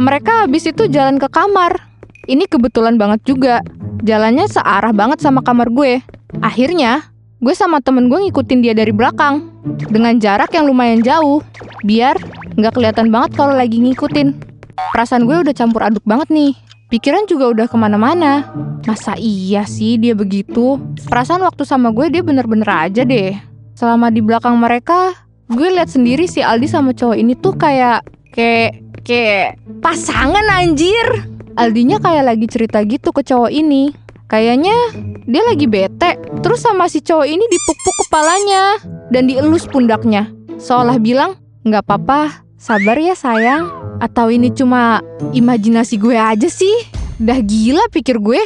Mereka habis itu jalan ke kamar. Ini kebetulan banget juga. Jalannya searah banget sama kamar gue. Akhirnya gue sama temen gue ngikutin dia dari belakang dengan jarak yang lumayan jauh, biar nggak kelihatan banget kalau lagi ngikutin. Perasaan gue udah campur aduk banget nih. Pikiran juga udah kemana-mana. Masa iya sih dia begitu? Perasaan waktu sama gue dia bener-bener aja deh. Selama di belakang mereka, gue lihat sendiri si Aldi sama cowok ini tuh kayak pasangan anjir. Aldinya kayak lagi cerita gitu ke cowok ini. Kayaknya dia lagi bete, terus sama si cowok ini dipuk-puk kepalanya dan dielus pundaknya. Seolah bilang, nggak apa-apa, sabar ya sayang. Atau ini cuma imajinasi gue aja sih? Udah gila pikir gue.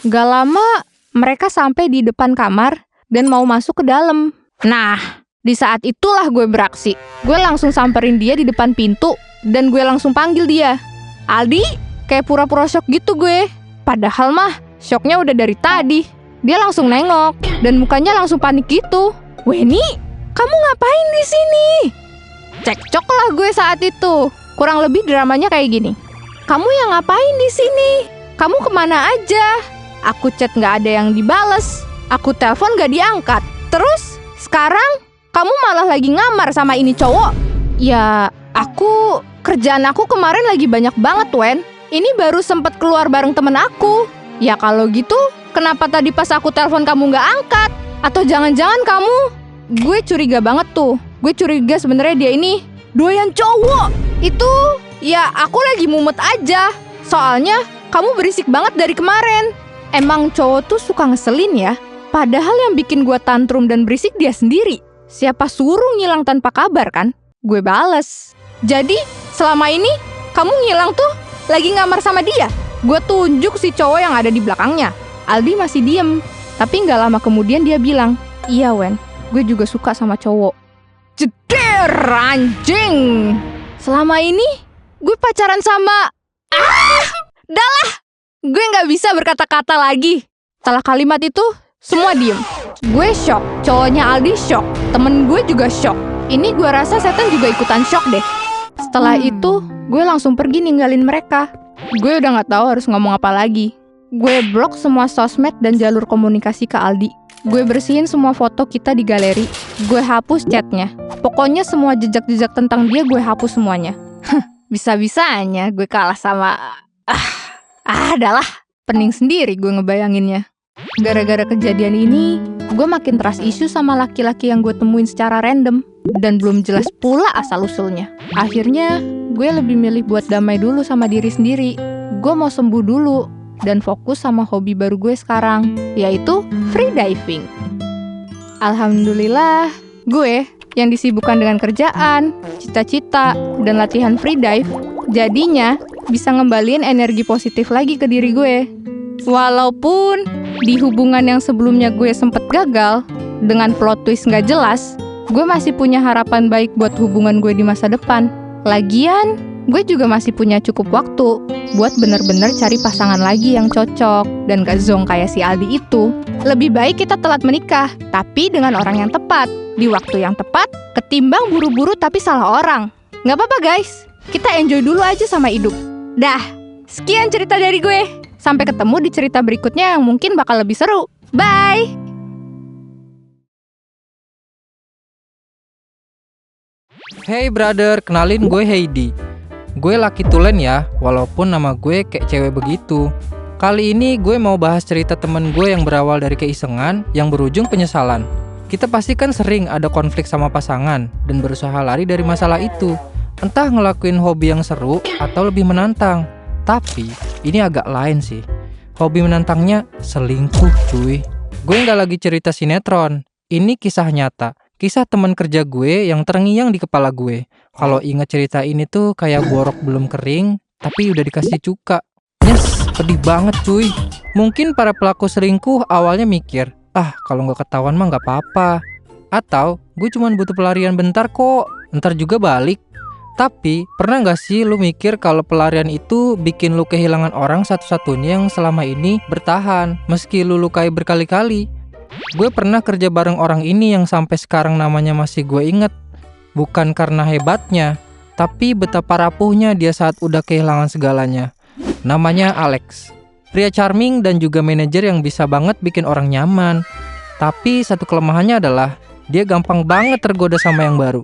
Gak lama, mereka sampai di depan kamar dan mau masuk ke dalam. Nah, di saat itulah gue beraksi. Gue langsung samperin dia di depan pintu dan gue langsung panggil dia. Aldi, kayak pura-pura shock gitu gue. Padahal mah, shocknya udah dari tadi. Dia langsung nengok dan mukanya langsung panik gitu. Weni, kamu ngapain di sini? Cekcok lah gue saat itu. Kurang lebih dramanya kayak gini. Kamu yang ngapain di sini? Kamu kemana aja? Aku chat nggak ada yang dibales. Aku telepon nggak diangkat. Terus sekarang kamu malah lagi ngamar sama ini cowok. Ya, kerjaan aku kemarin lagi banyak banget, Wen. Ini baru sempet keluar bareng temen aku. Ya kalau gitu, kenapa tadi pas aku telepon kamu nggak angkat? Atau jangan-jangan kamu? Gue curiga banget tuh. Gue curiga sebenarnya dia ini doyan cowok. Itu ya aku lagi mumet aja. Soalnya kamu berisik banget dari kemarin. Emang cowok tuh suka ngeselin ya. Padahal yang bikin gue tantrum dan berisik dia sendiri. Siapa suruh ngilang tanpa kabar kan? Gue bales. Jadi selama ini kamu ngilang tuh lagi ngamar sama dia. Gue tunjuk si cowok yang ada di belakangnya. Aldi masih diem. Tapi gak lama kemudian dia bilang, iya Wen, gue juga suka sama cowok. Jeder anjing. Selama ini gue pacaran sama... Dalah, gue gak bisa berkata-kata lagi. Setelah kalimat itu, semua diem. Gue shock, cowoknya Aldi shock, temen gue juga shock. Ini gue rasa setan juga ikutan shock deh. Setelah itu, gue langsung pergi ninggalin mereka. Gue udah gak tahu harus ngomong apa lagi. Gue blok semua sosmed dan jalur komunikasi ke Aldi. Gue bersihin semua foto kita di galeri. Gue hapus chatnya. Pokoknya semua jejak-jejak tentang dia gue hapus semuanya. Bisa-bisanya gue kalah sama... adalah pening sendiri gue ngebayanginnya. Gara-gara kejadian ini, gue makin trust issue sama laki-laki yang gue temuin secara random. Dan belum jelas pula asal-usulnya. Akhirnya, gue lebih milih buat damai dulu sama diri sendiri. Gue mau sembuh dulu dan fokus sama hobi baru gue sekarang, yaitu freediving. Alhamdulillah, gue yang disibukkan dengan kerjaan, cita-cita, dan latihan freedive, jadinya bisa ngembaliin energi positif lagi ke diri gue. Walaupun di hubungan yang sebelumnya gue sempet gagal, dengan plot twist gak jelas, gue masih punya harapan baik buat hubungan gue di masa depan. Lagian, gue juga masih punya cukup waktu buat bener-bener cari pasangan lagi yang cocok dan gak zonk kayak si Aldi itu. Lebih baik kita telat menikah, tapi dengan orang yang tepat, di waktu yang tepat, ketimbang buru-buru tapi salah orang. Gak apa-apa guys, kita enjoy dulu aja sama hidup. Dah, sekian cerita dari gue. Sampai ketemu di cerita berikutnya yang mungkin bakal lebih seru. Bye! Hey brother, kenalin gue Heidi. Gue laki tulen ya, walaupun nama gue kayak cewek begitu. Kali ini gue mau bahas cerita temen gue yang berawal dari keisengan yang berujung penyesalan. Kita pasti kan sering ada konflik sama pasangan dan berusaha lari dari masalah itu. Entah ngelakuin hobi yang seru atau lebih menantang. Tapi ini agak lain sih. Hobi menantangnya selingkuh cuy. Gue gak lagi cerita sinetron. Ini kisah nyata. Kisah teman kerja gue yang terngiang di kepala gue. Kalau ingat cerita ini tuh kayak borok belum kering, tapi udah dikasih cuka. Yes, pedih banget cuy. Mungkin para pelaku selingkuh awalnya mikir, kalau gak ketahuan mah gak apa-apa. Atau, gue cuma butuh pelarian bentar kok, ntar juga balik. Tapi, pernah gak sih lu mikir kalau pelarian itu bikin lu kehilangan orang satu-satunya yang selama ini bertahan, meski lu lukai berkali-kali? Gue pernah kerja bareng orang ini yang sampai sekarang namanya masih gue inget. Bukan karena hebatnya, tapi betapa rapuhnya dia saat udah kehilangan segalanya. Namanya Alex. Pria charming dan juga manajer yang bisa banget bikin orang nyaman. Tapi satu kelemahannya adalah dia gampang banget tergoda sama yang baru.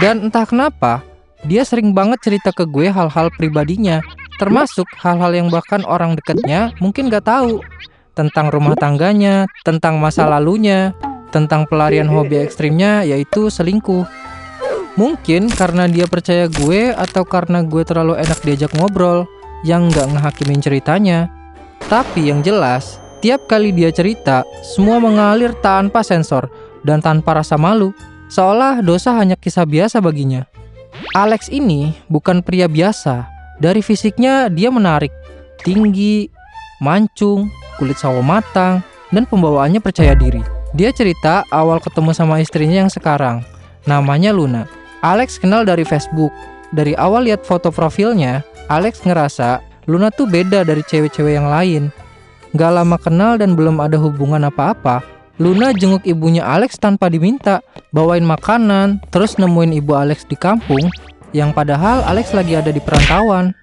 Dan entah kenapa, dia sering banget cerita ke gue hal-hal pribadinya, termasuk hal-hal yang bahkan orang dekatnya mungkin gak tahu. Tentang rumah tangganya, tentang masa lalunya, tentang pelarian hobi ekstrimnya yaitu selingkuh. Mungkin karena dia percaya gue atau karena gue terlalu enak diajak ngobrol yang gak ngehakimin ceritanya. Tapi yang jelas, tiap kali dia cerita, semua mengalir tanpa sensor dan tanpa rasa malu. Seolah dosa hanya kisah biasa baginya. Alex ini bukan pria biasa. Dari fisiknya dia menarik, tinggi, mancung, kulit sawo matang, dan pembawaannya percaya diri. Dia cerita awal ketemu sama istrinya yang sekarang. Namanya Luna. Alex kenal dari Facebook. Dari awal lihat foto profilnya, Alex ngerasa Luna tuh beda dari cewek-cewek yang lain. Gak lama kenal dan belum ada hubungan apa-apa, Luna jenguk ibunya Alex tanpa diminta, bawain makanan, terus nemuin ibu Alex di kampung, yang padahal Alex lagi ada di perantauan.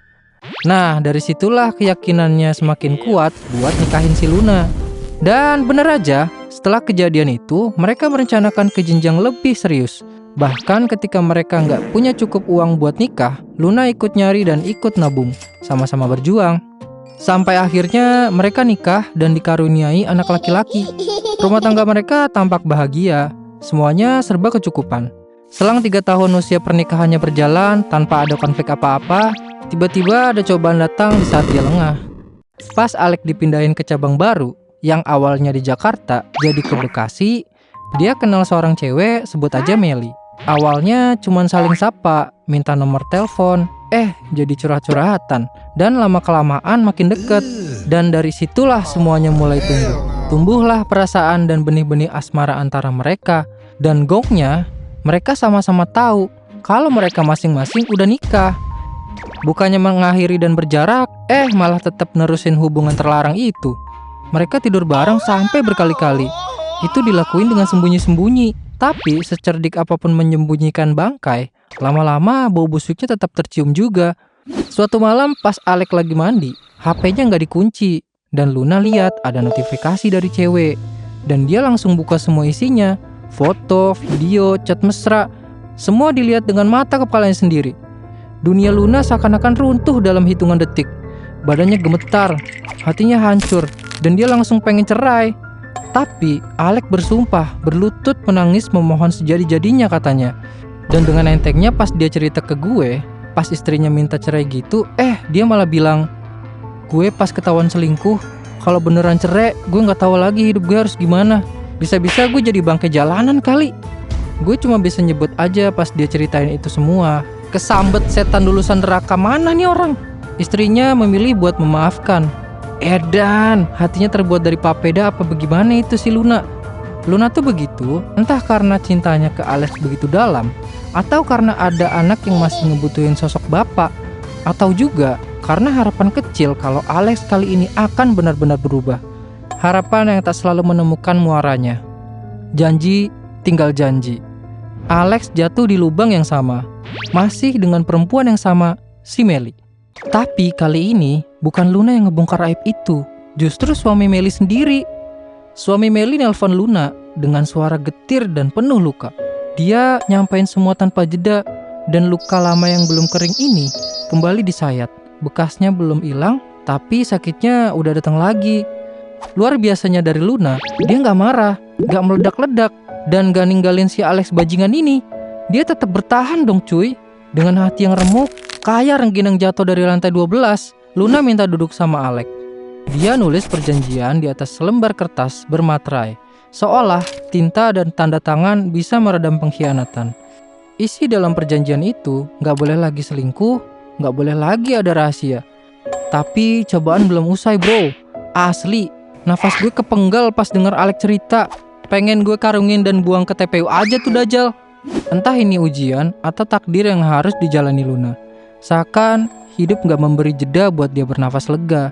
Nah, dari situlah keyakinannya semakin kuat buat nikahin si Luna. Dan bener aja, setelah kejadian itu, mereka merencanakan ke jenjang lebih serius. Bahkan ketika mereka nggak punya cukup uang buat nikah, Luna ikut nyari dan ikut nabung, sama-sama berjuang. Sampai akhirnya mereka nikah dan dikaruniai anak laki-laki. Rumah tangga mereka tampak bahagia, semuanya serba kecukupan. Selang 3 tahun usia pernikahannya berjalan tanpa ada konflik apa-apa, tiba-tiba ada cobaan datang di saat dia lengah. Pas Alex dipindahin ke cabang baru, yang awalnya di Jakarta jadi ke Bekasi, dia kenal seorang cewek, sebut aja Meli. Awalnya cuman saling sapa, minta nomor telepon, jadi curhat-curhatan. Dan lama-kelamaan makin deket. Dan dari situlah semuanya mulai tumbuh. Tumbuhlah perasaan dan benih-benih asmara antara mereka. Dan gongnya, mereka sama-sama tahu kalau mereka masing-masing udah nikah. Bukannya mengakhiri dan berjarak, malah tetap nerusin hubungan terlarang itu. Mereka tidur bareng sampai berkali-kali. Itu dilakuin dengan sembunyi-sembunyi. Tapi secerdik apapun menyembunyikan bangkai, lama-lama bau busuknya tetap tercium juga. Suatu malam pas Alex lagi mandi, HP-nya nggak dikunci. Dan Luna lihat ada notifikasi dari cewek. Dan dia langsung buka semua isinya. Foto, video, chat mesra, semua dilihat dengan mata kepalanya sendiri. Dunia Luna seakan-akan runtuh dalam hitungan detik. Badannya gemetar, hatinya hancur, dan dia langsung pengen cerai. Tapi Alex bersumpah, berlutut menangis memohon sejadi-jadinya katanya. Dan dengan entengnya pas dia cerita ke gue, pas istrinya minta cerai gitu, dia malah bilang, gue pas ketahuan selingkuh, kalau beneran cerai, gue gak tahu lagi hidup gue harus gimana. Bisa-bisa gue jadi bangkai jalanan kali. Gue cuma bisa nyebut aja pas dia ceritain itu semua. Kesambet setan lulusan neraka mana nih orang? Istrinya memilih buat memaafkan. Edan, hatinya terbuat dari papeda apa bagaimana itu si Luna? Luna tuh begitu, entah karena cintanya ke Alex begitu dalam, atau karena ada anak yang masih ngebutuhin sosok bapak, atau juga karena harapan kecil kalau Alex kali ini akan benar-benar berubah. Harapan yang tak selalu menemukan muaranya. Janji tinggal janji. Alex jatuh di lubang yang sama, masih dengan perempuan yang sama, si Meli. Tapi kali ini bukan Luna yang ngebongkar aib itu, justru suami Meli sendiri. Suami Meli nelpon Luna dengan suara getir dan penuh luka. Dia nyampein semua tanpa jeda, dan luka lama yang belum kering ini kembali disayat. Bekasnya belum hilang, tapi sakitnya udah datang lagi. Luar biasanya dari Luna, dia gak marah, gak meledak-ledak, dan gak ninggalin si Alex bajingan ini. Dia tetap bertahan dong cuy. Dengan hati yang remuk, kayak rengginang jatuh dari lantai 12, Luna minta duduk sama Alex. Dia nulis perjanjian di atas selembar kertas bermaterai, seolah tinta dan tanda tangan bisa meredam pengkhianatan. Isi dalam perjanjian itu, gak boleh lagi selingkuh, gak boleh lagi ada rahasia. Tapi cobaan belum usai bro, asli. Nafas gue kepenggal pas denger Alex cerita. Pengen gue karungin dan buang ke TPU aja tuh Dajjal. Entah ini ujian atau takdir yang harus dijalani Luna. Seakan hidup gak memberi jeda buat dia bernafas lega.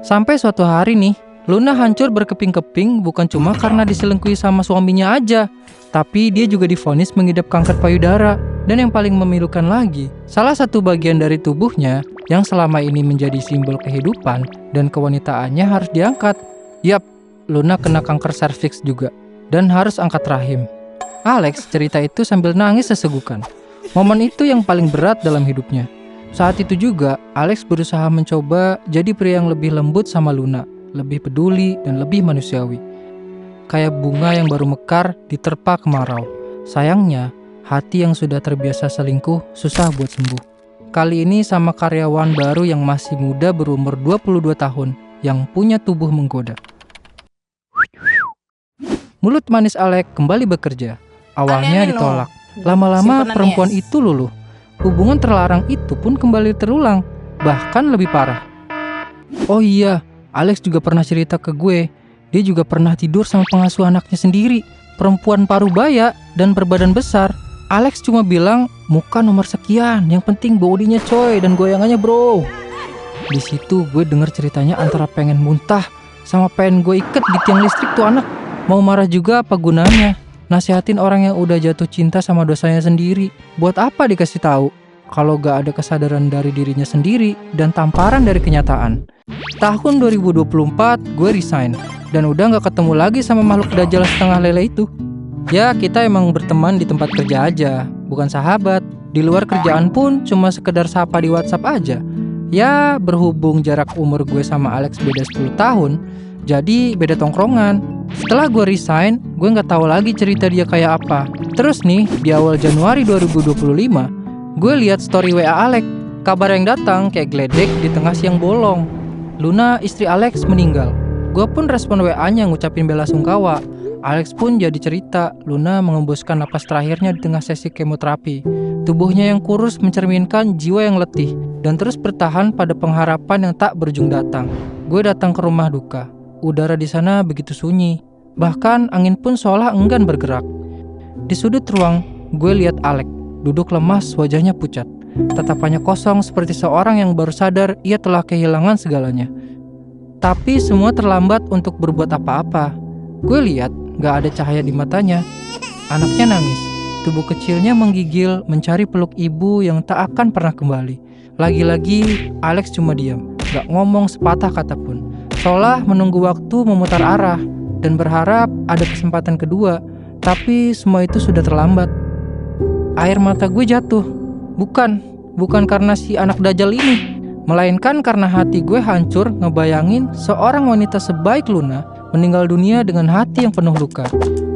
Sampai suatu hari nih, Luna hancur berkeping-keping bukan cuma karena diselingkuhi sama suaminya aja, tapi dia juga divonis mengidap kanker payudara. Dan yang paling memilukan lagi, salah satu bagian dari tubuhnya yang selama ini menjadi simbol kehidupan dan kewanitaannya harus diangkat. Yap, Luna kena kanker serviks juga dan harus angkat rahim. Alex cerita itu sambil nangis sesegukan. Momen itu yang paling berat dalam hidupnya. Saat itu juga, Alex berusaha mencoba jadi pria yang lebih lembut sama Luna, lebih peduli dan lebih manusiawi. Kayak bunga yang baru mekar diterpa kemarau. Sayangnya, hati yang sudah terbiasa selingkuh susah buat sembuh. Kali ini sama karyawan baru yang masih muda berumur 22 tahun, yang punya tubuh menggoda. Mulut manis Alex kembali bekerja. Awalnya ditolak. Lama-lama perempuan itu luluh. Hubungan terlarang itu pun kembali terulang. Bahkan lebih parah. Oh iya, Alex juga pernah cerita ke gue. Dia juga pernah tidur sama pengasuh anaknya sendiri. Perempuan parubaya dan berbadan besar. Alex cuma bilang, muka nomor sekian. Yang penting bodinya coy dan goyangannya bro. Di situ gue denger ceritanya antara pengen muntah sama pengen gue iket di tiang listrik tuh anak. Mau marah juga apa gunanya? Nasihatin orang yang udah jatuh cinta sama dosanya sendiri. Buat apa dikasih tahu kalau gak ada kesadaran dari dirinya sendiri dan tamparan dari kenyataan. Tahun 2024 gue resign dan udah gak ketemu lagi sama makhluk dajjal setengah lele itu. Ya kita emang berteman di tempat kerja aja, bukan sahabat. Di luar kerjaan pun cuma sekedar sapa di WhatsApp aja. Ya berhubung jarak umur gue sama Alex beda 10 tahun, jadi beda tongkrongan. Setelah gue resign, gue nggak tahu lagi cerita dia kayak apa. Terus nih, di awal Januari 2025, gue lihat story WA Alex. Kabar yang datang kayak geledek di tengah siang bolong. Luna, istri Alex, meninggal. Gue pun respon WA-nya ngucapin bela sungkawa. Alex pun jadi cerita, Luna mengembuskan napas terakhirnya di tengah sesi kemoterapi. Tubuhnya yang kurus mencerminkan jiwa yang letih dan terus bertahan pada pengharapan yang tak berujung datang. Gue datang ke rumah duka. Udara di sana begitu sunyi. Bahkan angin pun seolah enggan bergerak. Di sudut ruang, gue lihat Alex duduk lemas, wajahnya pucat. Tatapannya kosong seperti seorang yang baru sadar ia telah kehilangan segalanya. Tapi semua terlambat untuk berbuat apa-apa. Gue lihat gak ada cahaya di matanya. Anaknya nangis. Tubuh kecilnya menggigil mencari peluk ibu yang tak akan pernah kembali. Lagi-lagi Alex cuma diam, gak ngomong sepatah kata pun. Seolah menunggu waktu memutar arah dan berharap ada kesempatan kedua. Tapi semua itu sudah terlambat. Air mata gue jatuh. Bukan karena si anak dajal ini, melainkan karena hati gue hancur ngebayangin seorang wanita sebaik Luna meninggal dunia dengan hati yang penuh luka.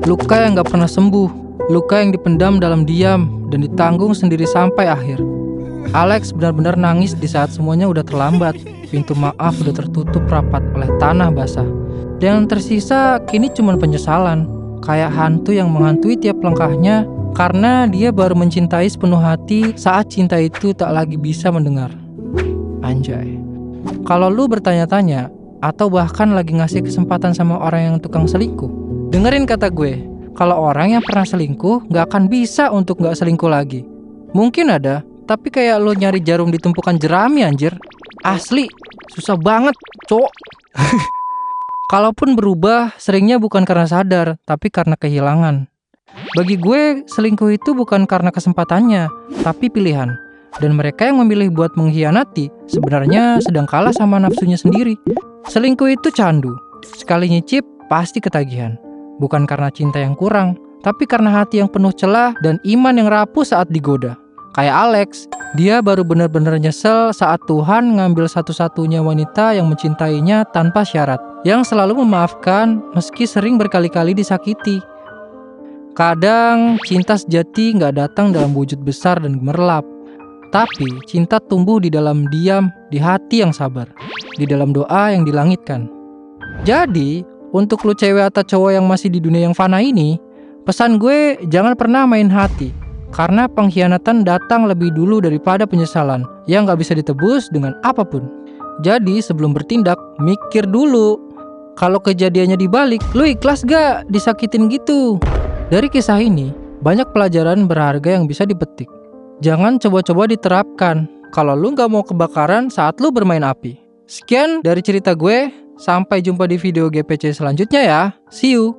Luka yang gak pernah sembuh, luka yang dipendam dalam diam dan ditanggung sendiri sampai akhir. Alex benar-benar nangis di saat semuanya udah terlambat. Pintu maaf udah tertutup rapat oleh tanah basah. Dan yang tersisa kini cuma penyesalan, kayak hantu yang menghantui tiap langkahnya karena dia baru mencintai sepenuh hati saat cinta itu tak lagi bisa mendengar. Anjay. Kalau lu bertanya-tanya atau bahkan lagi ngasih kesempatan sama orang yang tukang selingkuh, dengerin kata gue. Kalau orang yang pernah selingkuh gak akan bisa untuk gak selingkuh lagi. Mungkin ada, tapi kayak lo nyari jarum di tumpukan jerami anjir. Asli, susah banget, cowok. Kalaupun berubah, seringnya bukan karena sadar, tapi karena kehilangan. Bagi gue, selingkuh itu bukan karena kesempatannya, tapi pilihan. Dan mereka yang memilih buat mengkhianati sebenarnya sedang kalah sama nafsunya sendiri. Selingkuh itu candu. Sekali nyicip, pasti ketagihan. Bukan karena cinta yang kurang, tapi karena hati yang penuh celah dan iman yang rapuh saat digoda. Kayak Alex, dia baru benar-benar nyesel saat Tuhan ngambil satu-satunya wanita yang mencintainya tanpa syarat, yang selalu memaafkan meski sering berkali-kali disakiti. Kadang cinta sejati gak datang dalam wujud besar dan gemerlap, tapi cinta tumbuh di dalam diam, di hati yang sabar, di dalam doa yang dilangitkan. Jadi, untuk lu cewek atau cowok yang masih di dunia yang fana ini, pesan gue jangan pernah main hati. Karena pengkhianatan datang lebih dulu daripada penyesalan yang gak bisa ditebus dengan apapun. Jadi sebelum bertindak, mikir dulu. Kalau kejadiannya dibalik, lu ikhlas gak disakitin gitu? Dari kisah ini, banyak pelajaran berharga yang bisa dipetik. Jangan coba-coba diterapkan kalau lu gak mau kebakaran saat lu bermain api. Sekian dari cerita gue, sampai jumpa di video GPC selanjutnya ya. See you!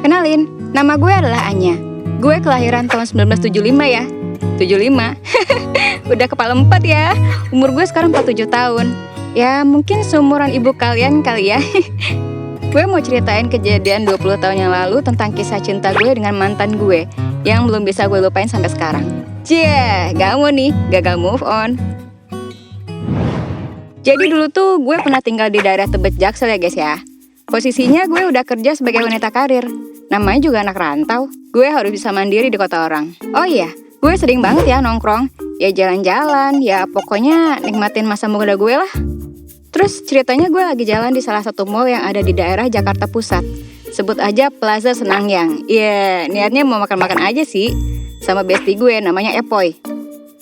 Kenalin, nama gue adalah Anya. Gue kelahiran tahun 1975 ya. 75. Udah kepala 4 ya. Umur gue sekarang 47 tahun. Ya mungkin seumuran ibu kalian kali ya. Gue mau ceritain kejadian 20 tahun yang lalu tentang kisah cinta gue dengan mantan gue yang belum bisa gue lupain sampai sekarang. Cie, gak mau nih, gagal move on. Jadi dulu tuh gue pernah tinggal di daerah Tebet Jaksel ya guys ya. Posisinya gue udah kerja sebagai wanita karir. Namanya juga anak rantau. Gue harus bisa mandiri di kota orang. Oh iya, gue sering banget ya nongkrong. Ya jalan-jalan, ya pokoknya nikmatin masa muda gue lah. Terus ceritanya gue lagi jalan di salah satu mall yang ada di daerah Jakarta Pusat. Sebut aja Plaza Senangyang. Iya, niatnya mau makan-makan aja sih. Sama bestie gue namanya Epoy.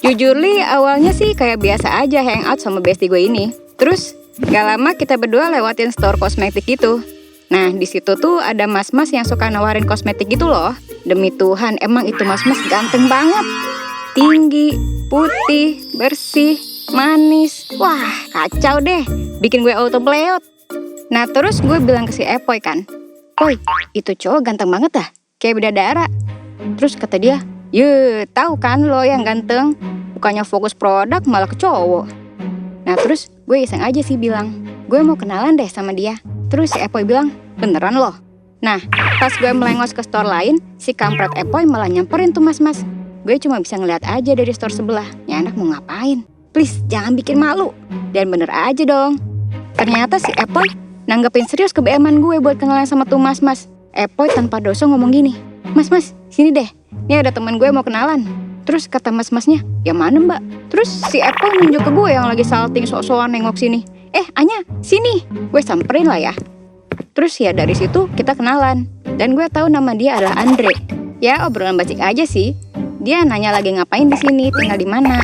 Jujur li, awalnya sih kayak biasa aja hangout sama bestie gue ini. Terus gak lama kita berdua lewatin store kosmetik gitu. Nah di situ tuh ada mas-mas yang suka nawarin kosmetik gitu loh. Demi Tuhan emang itu mas-mas ganteng banget. Tinggi, putih, bersih, manis. Wah kacau deh, bikin gue auto bleot. Nah terus gue bilang ke si Epoy kan, "Poy, itu cowok ganteng banget dah, kayak bidadara." Terus kata dia, "Ye, tahu kan lo yang ganteng, bukannya fokus produk malah ke cowok." Nah terus gue iseng aja sih bilang, "Gue mau kenalan deh sama dia." Terus si Epoy bilang, "Beneran loh?" Nah pas gue melengos ke store lain, si kampret Epoy malah nyamperin tuh mas-mas. Gue cuma bisa ngeliat aja dari store sebelah, ya anak mau ngapain. please jangan bikin malu. Dan bener aja dong. Ternyata si Epoy nanggepin serius keBM-an gue buat kenalan sama tuh mas-mas. Epoy tanpa dosa ngomong gini, mas, sini deh, ini ada teman gue mau kenalan. Terus kata mas-masnya, ya mana mbak? Terus si Epoy nunjuk ke gue yang lagi salting sok-sokan nengok sini. Anya, sini. Gue samperin lah ya. Terus ya dari situ kita kenalan. Dan gue tahu nama dia adalah Andre. Ya obrolan basic aja sih. Dia nanya lagi ngapain di sini, tinggal di mana.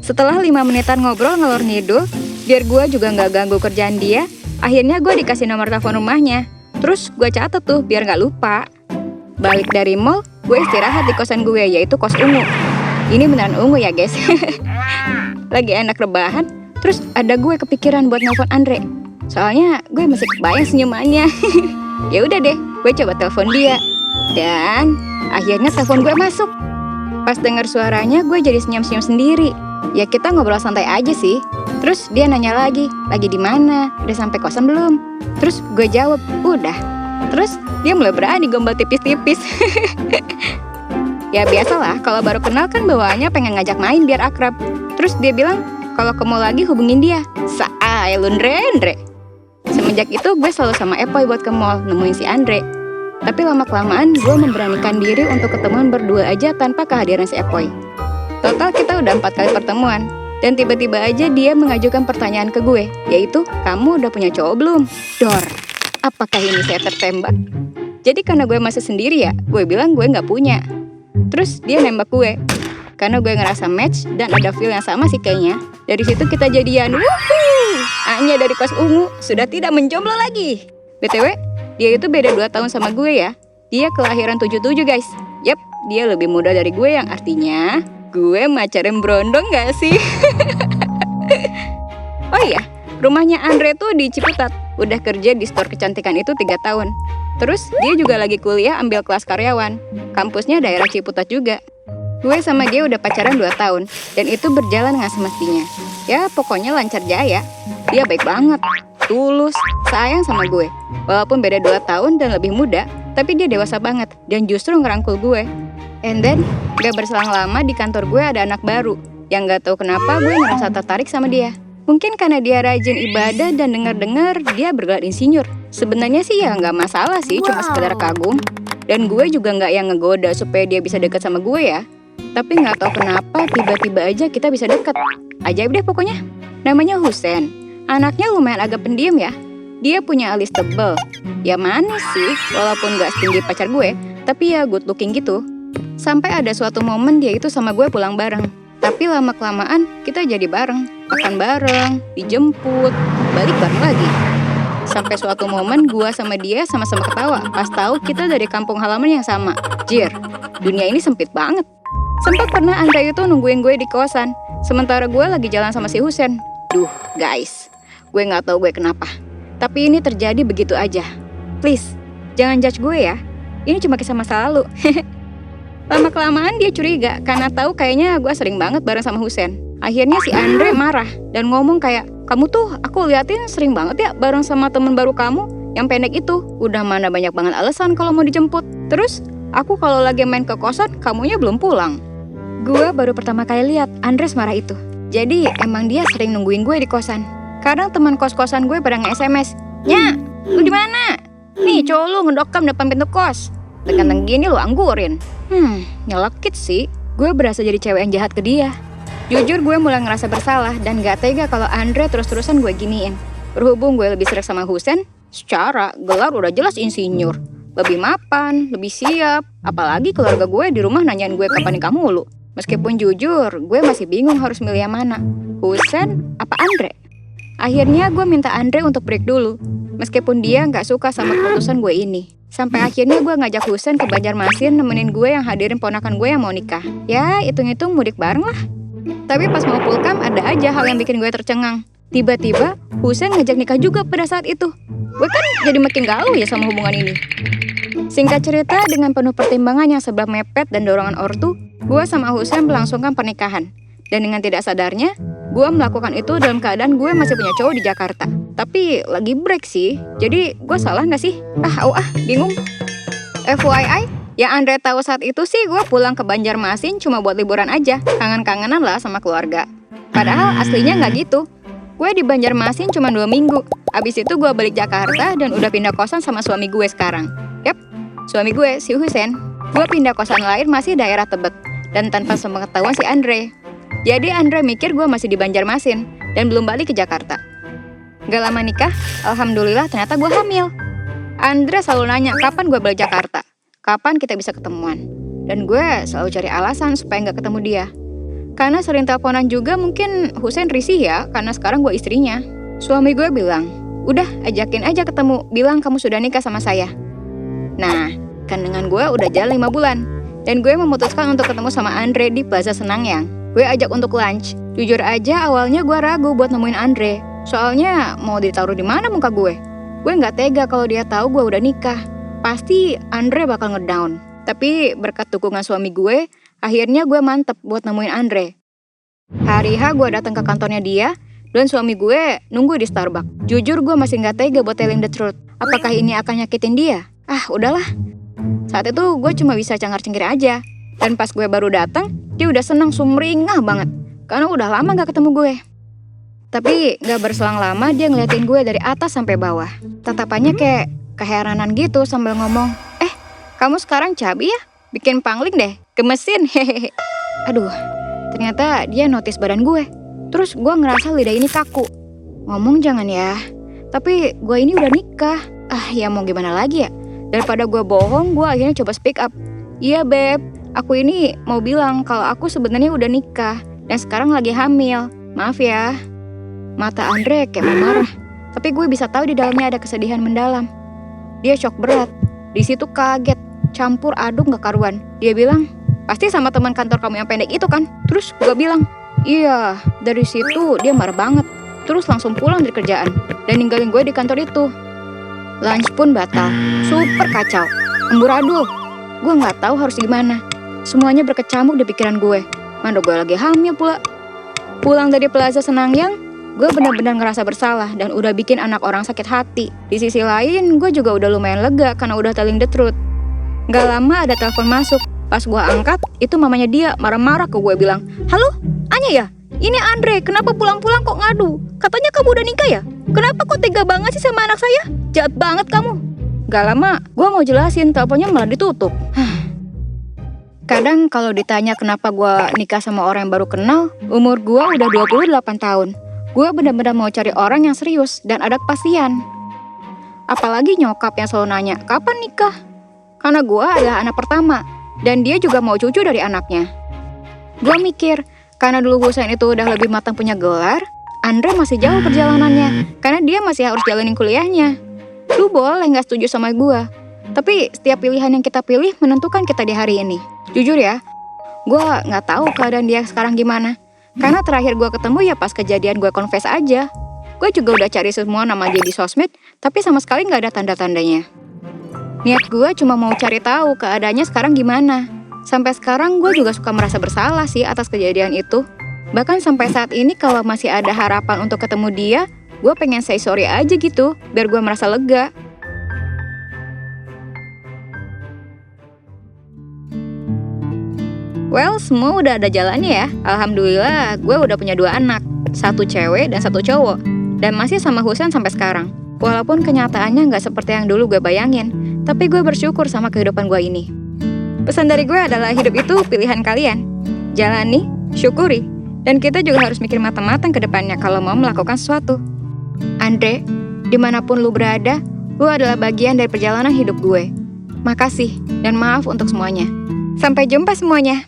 Setelah 5 menitan ngobrol ngalor ngidul, biar gue juga nggak ganggu kerjaan dia, akhirnya gue dikasih nomor telepon rumahnya. Terus gue catat tuh biar nggak lupa. Balik dari mall, gue istirahat di kosan gue, yaitu kos ungu. Ini beneran ungu ya guys. Lagi enak rebahan, terus ada gue kepikiran buat nelfon Andre. Soalnya gue masih kebayang senyumannya. Ya udah deh, gue coba telepon dia. Dan akhirnya telepon gue masuk. Pas denger suaranya, gue jadi senyum-senyum sendiri. Ya kita ngobrol santai aja sih. Terus dia nanya lagi di mana? Udah sampai kosan belum? Terus gue jawab, udah. Terus dia mulai berani gombal tipis-tipis. Ya biasalah, kalau baru kenal kan bawaannya pengen ngajak main biar akrab. Terus dia bilang, kalau ke mall lagi hubungin dia. Saay lu Andre. Semenjak itu gue selalu sama Epoy buat ke mall nemuin si Andre. Tapi lama-kelamaan gue memberanikan diri untuk ketemuan berdua aja tanpa kehadiran si Epoy. Total kita udah 4 kali pertemuan. Dan tiba-tiba aja dia mengajukan pertanyaan ke gue, yaitu, kamu udah punya cowok belum? Dor, apakah ini saya tertembak? Jadi karena gue masih sendiri ya, gue bilang gue gak punya. Terus dia nembak gue. Karena gue ngerasa match dan ada feel yang sama sih kayaknya. Dari situ kita jadian. Wuhuu! Anya dari kos ungu sudah tidak menjomblo lagi. BTW, dia itu beda 2 tahun sama gue ya. Dia kelahiran 77 guys. Yap, dia lebih muda dari gue yang artinya gue macarin berondong gak sih? Oh iya, rumahnya Andre tuh di Ciputat. Udah kerja di store kecantikan itu 3 tahun. Terus dia juga lagi kuliah ambil kelas karyawan. Kampusnya daerah Ciputat juga. Gue sama dia udah pacaran 2 tahun. Dan itu berjalan dengan semestinya. Ya pokoknya lancar jaya. Dia baik banget, tulus, sayang sama gue. Walaupun beda 2 tahun dan lebih muda, tapi dia dewasa banget dan justru ngerangkul gue. And then, gak berselang lama di kantor gue ada anak baru. Yang gak tahu kenapa gue ngerasa tertarik sama dia. Mungkin karena dia rajin ibadah dan dengar-dengar dia bergelar insinyur. Sebenarnya sih ya gak masalah sih, cuma sekedar kagum. Dan gue juga gak yang ngegoda supaya dia bisa deket sama gue ya. Tapi gak tahu kenapa tiba-tiba aja kita bisa deket. Ajaib deh pokoknya. Namanya Husen. Anaknya lumayan agak pendiam ya. Dia punya alis tebel. Ya manis sih, walaupun gak setinggi pacar gue. Tapi ya good looking gitu. Sampai ada suatu momen dia itu sama gue pulang bareng. Tapi lama-kelamaan kita jadi bareng. Makan bareng, dijemput, balik bareng lagi. Sampai suatu momen gue sama dia sama-sama ketawa pas tahu kita dari kampung halaman yang sama. Jir, dunia ini sempit banget. Sempat pernah Andre itu nungguin gue di kosan. Sementara gue lagi jalan sama si Husen. Duh guys, gue gak tahu gue kenapa. Tapi ini terjadi begitu aja. Please, jangan judge gue ya. Ini cuma kisah masa lalu. Lama-kelamaan dia curiga karena tahu kayaknya gue sering banget bareng sama Husen. Akhirnya si Andre marah dan ngomong kayak, kamu tuh aku liatin sering banget ya bareng sama temen baru kamu yang pendek itu. Udah mana banyak banget alasan kalau mau dijemput. Terus aku kalau lagi main ke kosan, kamunya belum pulang. Gue baru pertama kali lihat Andres marah itu. Jadi emang dia sering nungguin gue di kosan. Kadang teman kos-kosan gue pada nge-SMS, Nya, lu di mana? Nih cowok lu ngedokam depan pintu kos. Tekan-tekan gini lu anggurin. Nyelekit sih. Gue berasa jadi cewek yang jahat ke dia. Jujur gue mulai ngerasa bersalah dan gak tega kalau Andre terus-terusan gue giniin. Berhubung gue lebih sering sama Husen, secara gelar udah jelas insinyur. Lebih mapan, lebih siap. Apalagi keluarga gue di rumah nanyain gue kapan nikah mulu. Meskipun jujur, gue masih bingung harus milih yang mana. Husen apa Andre? Akhirnya gue minta Andre untuk break dulu. Meskipun dia gak suka sama keputusan gue ini. Sampai akhirnya gue ngajak Husen ke Banjarmasin nemenin gue yang hadirin ponakan gue yang mau nikah. Ya hitung-hitung mudik bareng lah. Tapi pas mau pulkam ada aja hal yang bikin gue tercengang. Tiba-tiba Husen ngajak nikah juga pada saat itu. Gue kan jadi makin galau ya sama hubungan ini. Singkat cerita, dengan penuh pertimbangan yang serba mepet dan dorongan ortu, gue sama Husen melangsungkan pernikahan. Dan dengan tidak sadarnya, gue melakukan itu dalam keadaan gue masih punya cowok di Jakarta. Tapi lagi break sih, jadi gue salah gak sih? Bingung. FYI, yang Andre tahu saat itu sih gue pulang ke Banjarmasin cuma buat liburan aja. Kangen-kangenan lah sama keluarga. Padahal aslinya nggak gitu. Gue di Banjarmasin cuma 2 minggu. Abis itu gue balik Jakarta dan udah pindah kosan sama suami gue sekarang. Yap, suami gue, si Husen. Gue pindah kosan lain masih daerah Tebet. Dan tanpa sepengetahuan si Andre. Jadi Andre mikir gue masih di Banjarmasin dan belum balik ke Jakarta. Gak lama nikah, alhamdulillah ternyata gue hamil. Andre selalu nanya kapan gue balik Jakarta, kapan kita bisa ketemuan. Dan gue selalu cari alasan supaya gak ketemu dia. Karena sering teleponan juga mungkin Husen risih ya, karena sekarang gue istrinya. Suami gue bilang, udah ajakin aja ketemu, bilang kamu sudah nikah sama saya. Nah, kandungan gue udah jalan 5 bulan. Dan gue memutuskan untuk ketemu sama Andre di Plaza Senayan. Gue ajak untuk lunch. Jujur aja awalnya gue ragu buat nemuin Andre. Soalnya mau ditaruh di mana muka gue? Gue nggak tega kalau dia tahu gue udah nikah. Pasti Andre bakal ngedown. Tapi berkat dukungan suami gue, akhirnya gue mantep buat nemuin Andre. Hari H gue datang ke kantornya dia, dan suami gue nunggu di Starbucks. Jujur gue masih nggak tega buat telling the truth. Apakah ini akan nyakitin dia? Ah, udahlah. Saat itu gue cuma bisa cengar-cengir aja. Dan pas gue baru datang, dia udah senang sumringah banget. Karena udah lama gak ketemu gue. Tapi gak berselang lama dia ngeliatin gue dari atas sampai bawah. Tatapannya kayak keheranan gitu sambil ngomong, kamu sekarang cabi ya? Bikin pangling deh, gemesin, hehehe. Aduh, ternyata dia notice badan gue. Terus gue ngerasa lidah ini kaku. Ngomong jangan ya, tapi gue ini udah nikah. Ah, ya mau gimana lagi ya? Daripada gue bohong, gue akhirnya coba speak up. Iya beb, aku ini mau bilang kalau aku sebenarnya udah nikah dan sekarang lagi hamil. Maaf ya. Mata Andre kayak mau marah, tapi gue bisa tahu di dalamnya ada kesedihan mendalam. Dia shock berat. Di situ kaget, campur aduk gak karuan. Dia bilang, pasti sama teman kantor kamu yang pendek itu kan? Terus gue bilang, iya. Dari situ dia marah banget. Terus langsung pulang dari kerjaan dan ninggalin gue di kantor itu. Lunch pun batal, super kacau, amburadul. Gue nggak tahu harus gimana. Semuanya berkecamuk di pikiran gue. Mana gue lagi hamil pula. Pulang dari Plaza Senayan, gue benar-benar ngerasa bersalah dan udah bikin anak orang sakit hati. Di sisi lain, gue juga udah lumayan lega karena udah telling the truth. Gak lama ada telepon masuk. Pas gue angkat, itu mamanya dia marah-marah ke gue bilang, halo, Anya ya? Ini Andre, kenapa pulang-pulang kok ngadu? Katanya kamu udah nikah ya? Kenapa kok tega banget sih sama anak saya? Jahat banget kamu. Gak lama, gue mau jelasin, teleponnya malah ditutup. Kadang kalau ditanya kenapa gue nikah sama orang yang baru kenal, umur gue udah 28 tahun. Gue benar-benar mau cari orang yang serius dan ada kepastian. Apalagi nyokap yang selalu nanya, kapan nikah? Karena gue adalah anak pertama, dan dia juga mau cucu dari anaknya. Gue mikir, karena dulu Husen itu udah lebih matang punya gelar, Andre masih jauh perjalanannya, karena dia masih harus jalanin kuliahnya. Lu boleh gak setuju sama gue, tapi setiap pilihan yang kita pilih menentukan kita di hari ini. Jujur ya, gue gak tahu keadaan dia sekarang gimana. Karena terakhir gue ketemu ya pas kejadian gue confess aja. Gue juga udah cari semua nama dia di sosmed, tapi sama sekali gak ada tanda-tandanya. Niat gue cuma mau cari tahu keadaannya sekarang gimana. Sampai sekarang gue juga suka merasa bersalah sih atas kejadian itu. Bahkan sampai saat ini kalau masih ada harapan untuk ketemu dia, gue pengen say sorry aja gitu, biar gue merasa lega. Well, semua udah ada jalannya ya. Alhamdulillah, gue udah punya 2 anak. 1 cewek dan 1 cowok. Dan masih sama Husen sampai sekarang. Walaupun kenyataannya gak seperti yang dulu gue bayangin, tapi gue bersyukur sama kehidupan gue ini. Pesan dari gue adalah hidup itu pilihan kalian. Jalani, syukuri, dan kita juga harus mikir matang-matang ke depannya kalau mau melakukan sesuatu. Andre, dimanapun lu berada, lu adalah bagian dari perjalanan hidup gue. Makasih, dan maaf untuk semuanya. Sampai jumpa semuanya.